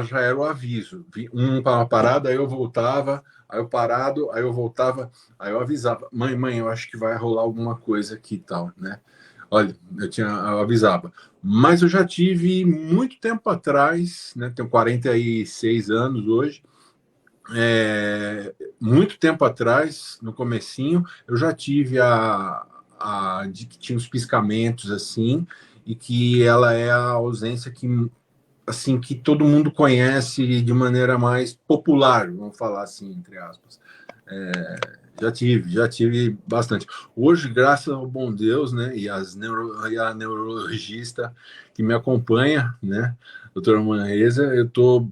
já era o aviso. Um estava parado, aí eu voltava, aí eu parado, aí eu voltava, aí eu avisava: mãe, eu acho que vai rolar alguma coisa aqui e tal, né? Olha, eu avisava. Mas eu já tive muito tempo atrás, né? Tenho 46 anos hoje. Muito tempo atrás, no comecinho, eu já tive de que tinha os piscamentos assim, e que ela é a ausência que, assim, que todo mundo conhece de maneira mais popular, vamos falar assim, entre aspas. Já tive bastante. Hoje, graças ao bom Deus, né, e a neurologista que me acompanha, né, doutora Manresa, eu estou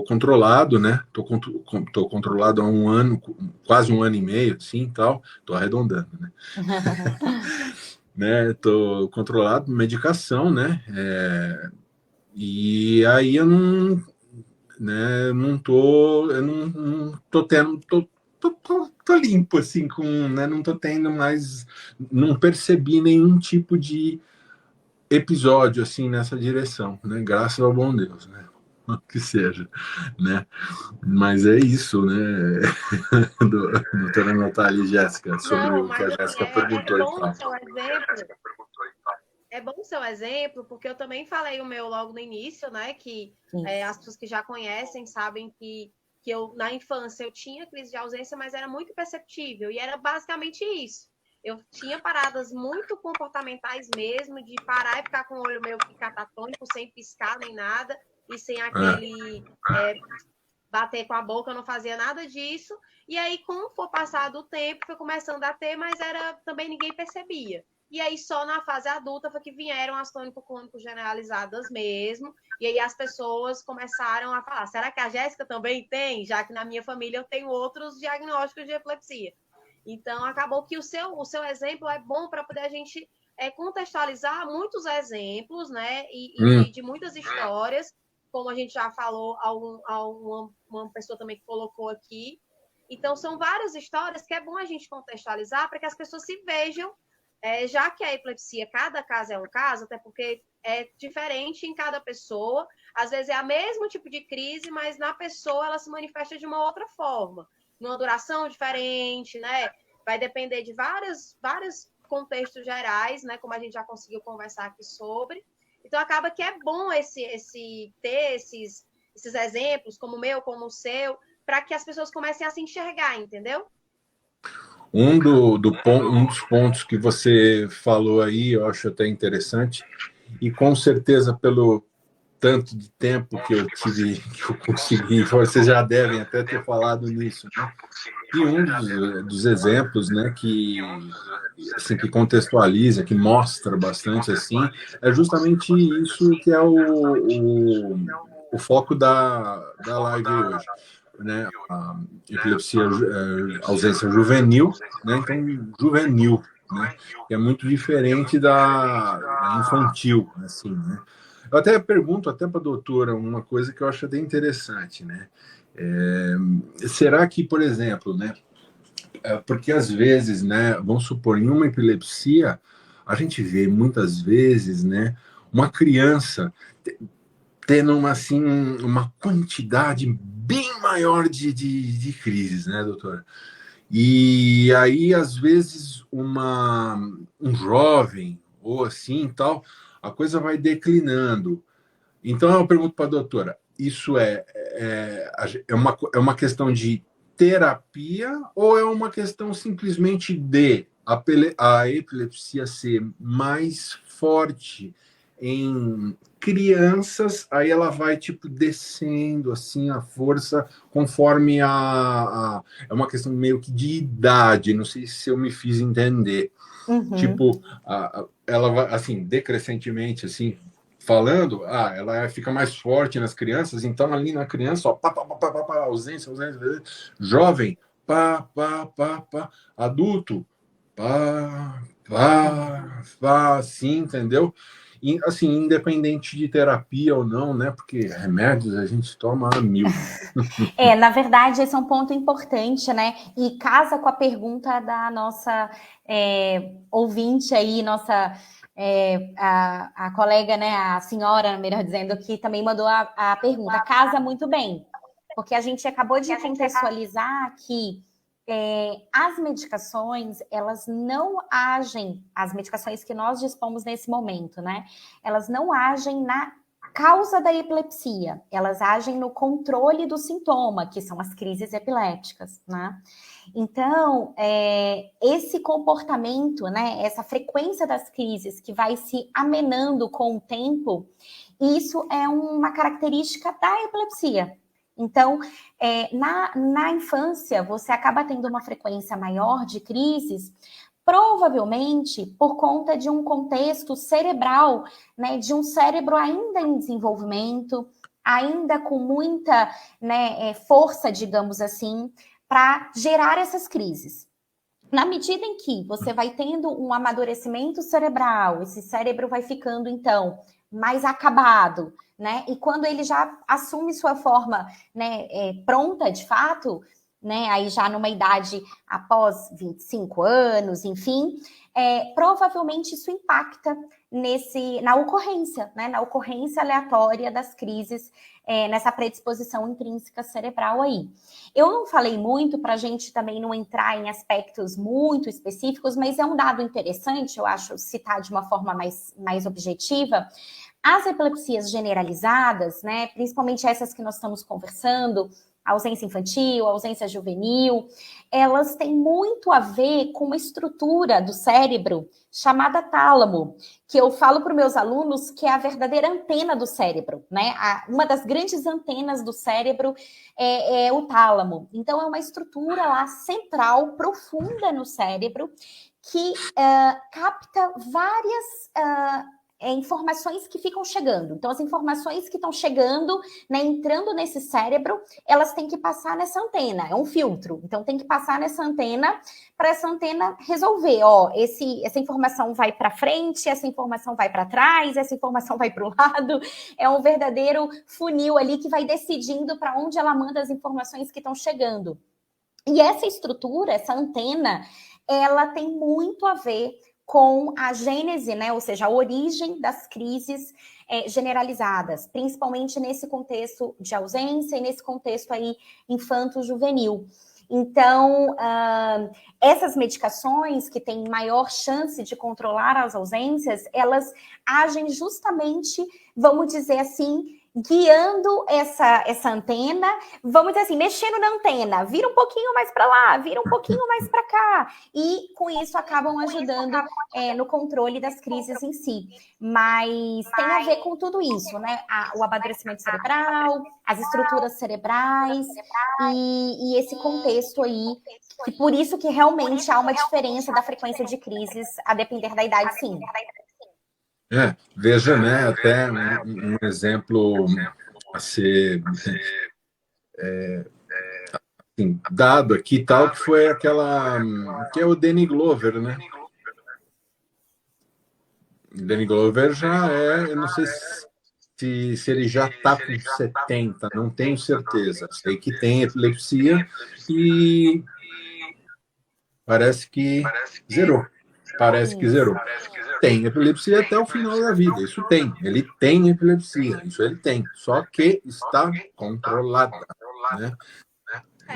controlado, né? Tô controlado há um ano, quase um ano e meio, assim, tal. Estou arredondando, né? Estou controlado por medicação, né? E aí eu não, né? Eu não tô tendo, tô limpo, assim, né? Não tô tendo mais, não percebi nenhum tipo de episódio assim nessa direção, né? Graças ao bom Deus, né? Que seja, né? Mas é isso, né? Doutora Natália e Jéssica, sobre Não, o que mas a assim, Jéssica perguntou e bom tal. o seu exemplo. É bom o seu exemplo, porque eu também falei o meu logo no início, né? Que as pessoas que já conhecem sabem que eu, na infância, eu tinha crise de ausência, mas era muito perceptível. E era basicamente isso. Eu tinha paradas muito comportamentais mesmo, de parar e ficar com o olho meio que catatônico, sem piscar nem nada, e sem aquele bater com a boca, eu não fazia nada disso. E aí, com o passado do tempo, foi começando a ter, mas também ninguém percebia. E aí, só na fase adulta foi que vieram as tônico-clônico generalizadas mesmo. E aí, as pessoas começaram a falar: será que a Jéssica também tem? Já que na minha família eu tenho outros diagnósticos de epilepsia. Então, acabou que o seu exemplo é bom para poder a gente contextualizar muitos exemplos, né? E de muitas histórias, como a gente já falou, uma pessoa também que colocou aqui. Então, são várias histórias que é bom a gente contextualizar para que as pessoas se vejam, já que a epilepsia, cada caso é um caso, até porque é diferente em cada pessoa. Às vezes é o mesmo tipo de crise, mas na pessoa ela se manifesta de uma outra forma, numa duração diferente, né? Vai depender de vários contextos gerais, né? Como a gente já conseguiu conversar aqui sobre. Então, acaba que é bom ter esses exemplos, como o meu, como o seu, para que as pessoas comecem a se enxergar, entendeu? Um dos pontos que você falou aí, eu acho até interessante, e com certeza pelo tanto de tempo que eu tive, que eu consegui, vocês já devem até ter falado nisso, né? E um dos exemplos, né, que assim, que contextualiza, que mostra bastante assim, é justamente isso que é o foco da live hoje, né? A epilepsia, ausência juvenil, né? Então, juvenil, né? Que é muito diferente da infantil, assim, né? Eu até pergunto até para a doutora uma coisa que eu acho até interessante, né? Será que, por exemplo, né? Porque às vezes, né? Vamos supor, em uma epilepsia, a gente vê muitas vezes, né? Uma criança tendo assim, uma quantidade bem maior de crises, né, doutora? E aí, às vezes, um jovem, ou assim, tal, a coisa vai declinando. Então, eu pergunto para a doutora, isso é uma questão de terapia ou é uma questão simplesmente de a epilepsia ser mais forte em crianças, aí ela vai tipo descendo assim a força conforme é uma questão meio que de idade, não sei se eu me fiz entender. Uhum. Tipo, ela vai assim decrescentemente assim falando, ela fica mais forte nas crianças, então ali na criança, ó, ausência, jovem, adulto, assim, entendeu? E, assim, independente de terapia ou não, né? Porque remédios a gente toma a mil. Na verdade, esse é um ponto importante, né? E casa com a pergunta da nossa ouvinte aí, a colega, né? A senhora, melhor dizendo, que também mandou a pergunta. Casa muito bem, porque a gente acabou de contextualizar que as medicações, elas não agem, as medicações que nós dispomos nesse momento, né? Elas não agem na causa da epilepsia, elas agem no controle do sintoma, que são as crises epilépticas, né? Então, esse comportamento, né, essa frequência das crises que vai se amenando com o tempo, isso é uma característica da epilepsia. Então, na infância, você acaba tendo uma frequência maior de crises, provavelmente por conta de um contexto cerebral, né, de um cérebro ainda em desenvolvimento, ainda com muita, né, força, digamos assim, para gerar essas crises. Na medida em que você vai tendo um amadurecimento cerebral, esse cérebro vai ficando, então, mais acabado, né? E quando ele já assume sua forma, né, pronta, de fato, né, aí já numa idade após 25 anos, enfim, provavelmente isso impacta na ocorrência, né, na ocorrência aleatória das crises, nessa predisposição intrínseca cerebral aí. Eu não falei muito para a gente também não entrar em aspectos muito específicos, mas é um dado interessante, eu acho, citar de uma forma mais objetiva. As epilepsias generalizadas, né, principalmente essas que nós estamos conversando, ausência infantil, ausência juvenil, elas têm muito a ver com uma estrutura do cérebro chamada tálamo, que eu falo para os meus alunos que é a verdadeira antena do cérebro, né? Uma das grandes antenas do cérebro é o tálamo. Então, é uma estrutura lá central, profunda no cérebro, que capta várias informações que ficam chegando. Então, as informações que estão chegando, né, entrando nesse cérebro, elas têm que passar nessa antena, é um filtro. Então, tem que passar nessa antena para essa antena resolver, essa informação vai para frente, essa informação vai para trás, essa informação vai para o lado. É um verdadeiro funil ali que vai decidindo para onde ela manda as informações que estão chegando. E essa estrutura, essa antena, ela tem muito a ver com a gênese, né, ou seja, a origem das crises generalizadas, principalmente nesse contexto de ausência e nesse contexto aí infanto-juvenil. Então, essas medicações que têm maior chance de controlar as ausências, elas agem justamente, vamos dizer assim, guiando essa antena, vamos dizer assim, mexendo na antena, vira um pouquinho mais para lá, vira um pouquinho mais para cá, e com isso acabam ajudando no controle das crises em si. Mas tem a ver com tudo isso, né? O amadurecimento cerebral, as estruturas cerebrais e esse contexto aí, que por isso que realmente há uma diferença da frequência de crises a depender da idade, sim. Veja, né, até um exemplo a ser assim, dado aqui, tal, que foi aquela que é o Danny Glover, né? O Danny Glover já eu não sei se ele já está com 70, não tenho certeza. Sei que tem epilepsia e parece que zerou. Parece que zerou. Tem epilepsia até o final da vida, isso tem. Ele tem epilepsia, isso ele tem. Só que está controlada, né?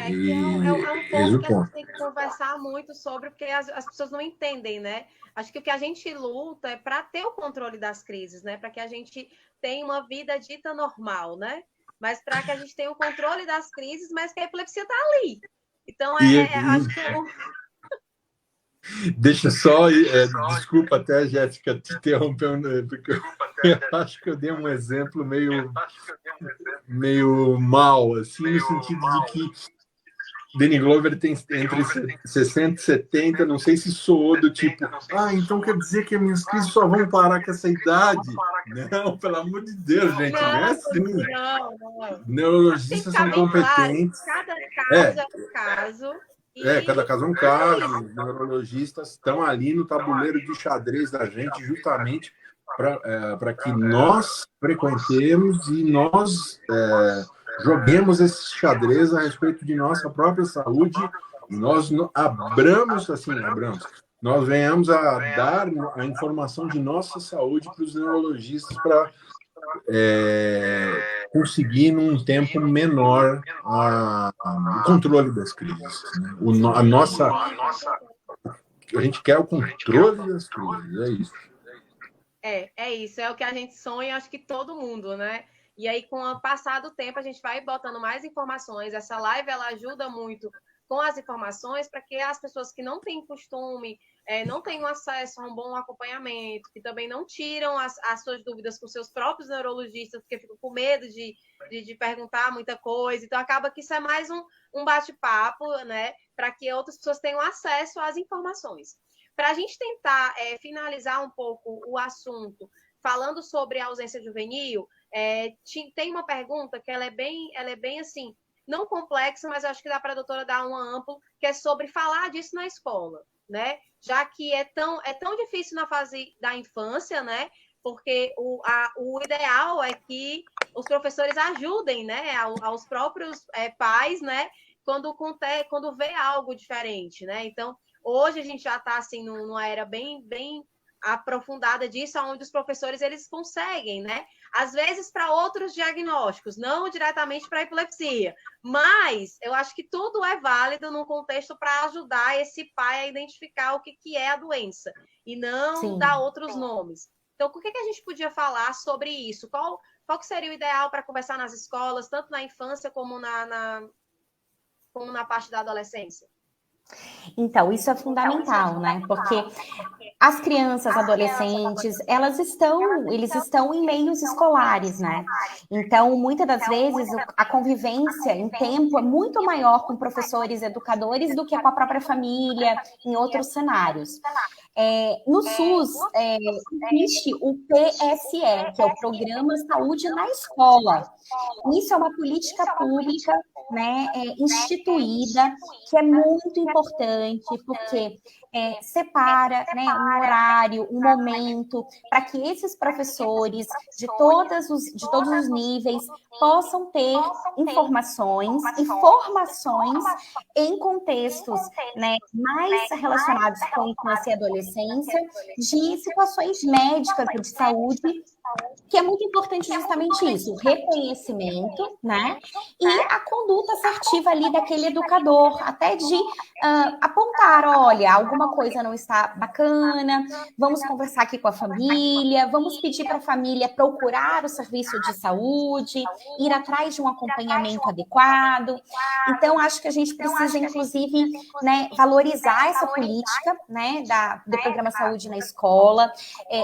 Que é um ponto que a gente tem que conversar muito sobre, porque as pessoas não entendem, né? Acho que o que a gente luta é para ter o controle das crises, né? Para que a gente tenha uma vida dita normal, né? Mas para que a gente tenha o controle das crises, mas que a epilepsia está ali. Então, acho que Deixa só, desculpa até, Jéssica, te interrompendo, porque eu acho que eu dei um exemplo meio mal, assim, no sentido de que Danny Glover tem entre 60 e 70, não sei se soou do tipo, então quer dizer que as minhas crises só vão parar com essa idade? Não, pelo amor de Deus, gente, não é assim. Não. Neurologistas são competentes. Claro, cada caso é um caso. Cada caso é um caso. Os neurologistas estão ali no tabuleiro de xadrez da gente justamente para que nós frequentemos e nós joguemos esse xadrez a respeito de nossa própria saúde, e nós abramos, nós venhamos a dar a informação de nossa saúde para os neurologistas para conseguir, num tempo menor, o controle das crises. Né? A gente quer o controle das crises, é isso. É isso, é o que a gente sonha, acho que todo mundo, né? E aí, com o passar do tempo, a gente vai botando mais informações. Essa live, ela ajuda muito com as informações para que as pessoas que não têm costume, não tenham acesso a um bom acompanhamento, que também não tiram as suas dúvidas com seus próprios neurologistas, porque ficam com medo de perguntar muita coisa. Então, acaba que isso é mais um bate-papo, né? Para que outras pessoas tenham acesso às informações. Para a gente tentar finalizar um pouco o assunto, falando sobre a ausência juvenil, tem uma pergunta que ela é bem assim, não complexa, mas eu acho que dá para a doutora dar um amplo, que é sobre falar disso na escola, né? Já que é tão difícil na fase da infância, né? Porque o ideal é que os professores ajudem, né, aos próprios pais, né, quando vê algo diferente, né? Então, hoje a gente já está assim numa era bem aprofundada disso, onde os professores eles conseguem, né? Às vezes para outros diagnósticos, não diretamente para epilepsia, mas eu acho que tudo é válido num contexto para ajudar esse pai a identificar o que é a doença e não dar outros nomes. Então, o que a gente podia falar sobre isso? Qual que seria o ideal para conversar nas escolas, tanto na infância como na parte da adolescência? Então, isso é fundamental, né? Porque as crianças, adolescentes, eles estão em meios escolares, né? Então, muitas das vezes, a convivência em tempo é muito maior com professores, educadores, do que com a própria família, em outros cenários. No SUS, existe o PSE, que é o Programa Saúde na Escola. Isso é uma política pública, né, instituída, que é muito importante, porque separa, né, um horário, um momento, para que esses professores de todos os níveis possam ter informações e formações em contextos, né, mais relacionados com infância e adolescência, adolescência de situações médicas e de saúde, que é muito importante justamente isso, o reconhecimento, né? E a conduta assertiva ali daquele educador, até de apontar, olha, alguma coisa não está bacana, vamos conversar aqui com a família, vamos pedir para a família procurar o serviço de saúde, ir atrás de um acompanhamento adequado. Então, acho que a gente precisa, inclusive, né, valorizar essa política, né, do programa Saúde na Escola,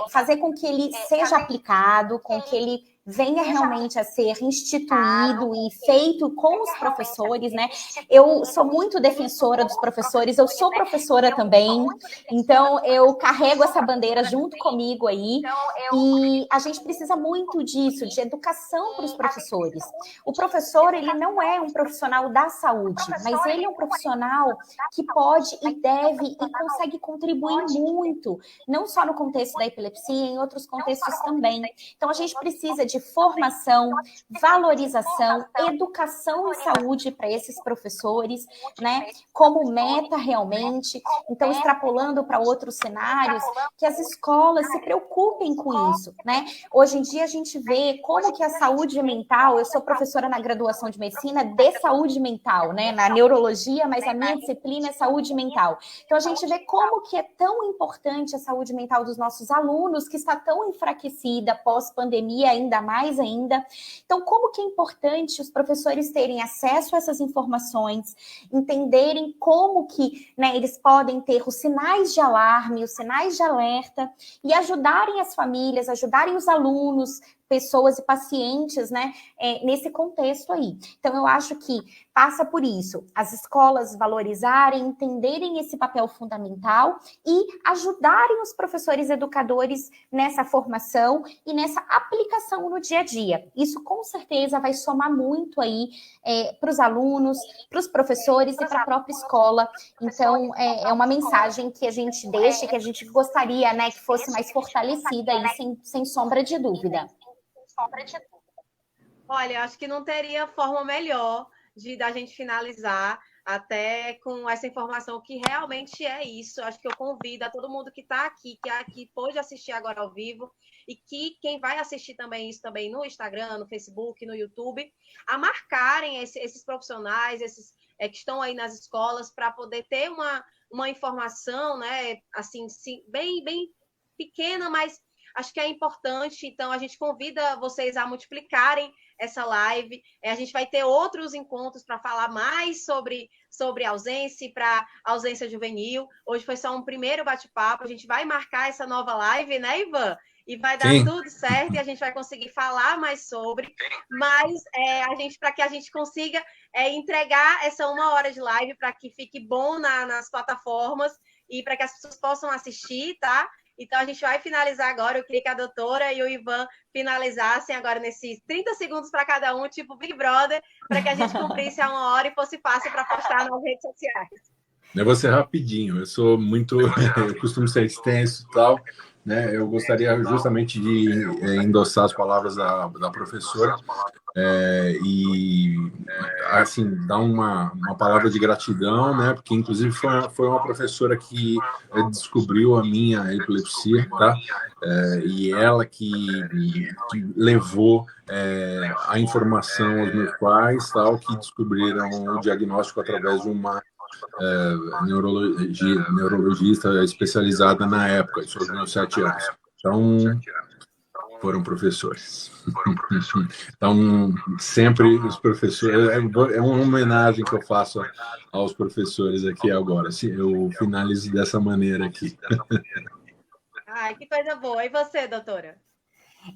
fazer com que ele seja aplicado, com que ele venha realmente a ser instituído e feito com os professores, né? Eu sou muito defensora dos professores, eu sou professora também, então eu carrego essa bandeira junto comigo aí, e a gente precisa muito disso, de educação para os professores. O professor, ele não é um profissional da saúde, mas ele é um profissional que pode e deve e consegue contribuir muito, não só no contexto da epilepsia, em outros contextos também. Então, a gente precisa de formação, valorização, educação em saúde para esses professores, né? Como meta realmente. Então, extrapolando para outros cenários, que as escolas se preocupem com isso, né? Hoje em dia a gente vê como que a saúde mental, eu sou professora na graduação de medicina de saúde mental, né? Na neurologia, mas a minha disciplina é saúde mental. Então, a gente vê como que é tão importante a saúde mental dos nossos alunos, que está tão enfraquecida pós-pandemia, ainda mais ainda. Então, como que é importante os professores terem acesso a essas informações, entenderem como que, né, eles podem ter os sinais de alarme, os sinais de alerta, e ajudarem as famílias, ajudarem os alunos, pessoas e pacientes, né, nesse contexto aí. Então, eu acho que passa por isso, as escolas valorizarem, entenderem esse papel fundamental e ajudarem os professores educadores nessa formação e nessa aplicação no dia a dia. Isso, com certeza, vai somar muito aí para os alunos, para os professores e para a própria escola. Então, é uma mensagem que a gente deixa, que a gente gostaria, né, que fosse mais fortalecida aí, sem sombra de dúvida. Olha, acho que não teria forma melhor da gente finalizar até com essa informação que realmente é isso. Acho que eu convido a todo mundo que está aqui, que pôde assistir agora ao vivo, e que quem vai assistir também isso também no Instagram, no Facebook, no YouTube, a marcarem esses profissionais, esses que estão aí nas escolas, para poder ter uma informação, né, assim, bem pequena, mas acho que é importante. Então, a gente convida vocês a multiplicarem essa live. A gente vai ter outros encontros para falar mais sobre ausência, para ausência juvenil. Hoje foi só um primeiro bate-papo. A gente vai marcar essa nova live, né, Ivan? E vai dar tudo certo, e a gente vai conseguir falar mais sobre. Mas para que a gente consiga entregar essa 1 hora de live para que fique bom nas plataformas e para que as pessoas possam assistir, tá? Então, a gente vai finalizar agora. Eu queria que a doutora e o Ivan finalizassem agora nesses 30 segundos para cada um, tipo Big Brother, para que a gente cumprisse a 1 hora e fosse fácil para postar nas redes sociais. Eu vou ser rapidinho. Eu sou muito... eu costumo ser extenso e tal, né? Eu gostaria justamente de endossar as palavras da professora e, assim, dar uma palavra de gratidão, né? Porque, inclusive, foi uma professora que descobriu a minha epilepsia, tá? E ela que levou a informação aos meus pais, tal, que descobriram o diagnóstico através de uma neurologista especializada na época, isso aos meus 7 anos. Então, foram professores. Então, sempre os professores... É uma homenagem que eu faço aos professores aqui agora. Eu finalizo dessa maneira aqui. Ai, que coisa boa. E você, doutora?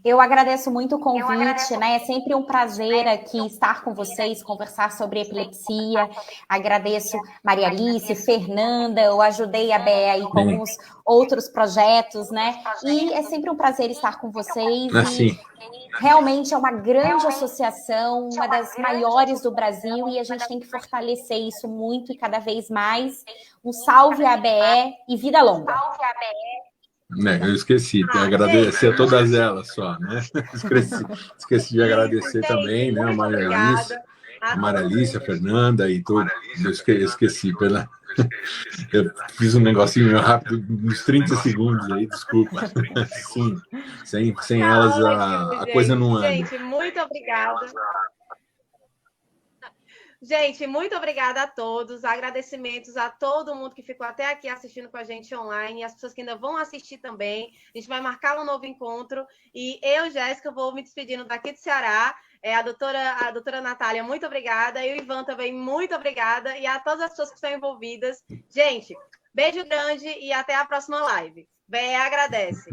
Eu agradeço muito o convite, né? É sempre um prazer aqui estar com vocês, conversar sobre epilepsia. Agradeço Maria Alice, Fernanda, eu ajudei a BE aí com alguns outros projetos, né? E é sempre um prazer estar com vocês. Assim. Realmente é uma grande associação, uma das maiores do Brasil, e a gente tem que fortalecer isso muito e cada vez mais. Um salve à BE e vida longa. Eu esqueci de agradecer a todas elas só, né? Esqueci de agradecer também, né? A Maria Alice, a Fernanda e tudo. Eu esqueci Eu fiz um negocinho meio rápido, uns 30 segundos aí, desculpa. Sim, sem elas a coisa não anda. Gente, muito obrigada. Gente, muito obrigada a todos. Agradecimentos a todo mundo que ficou até aqui assistindo com a gente online e as pessoas que ainda vão assistir também. A gente vai marcar um novo encontro. E eu, Jéssica, vou me despedindo daqui do Ceará. A doutora Natália, muito obrigada. E o Ivan também, muito obrigada. E a todas as pessoas que estão envolvidas. Gente, beijo grande e até a próxima live. Bem, agradece.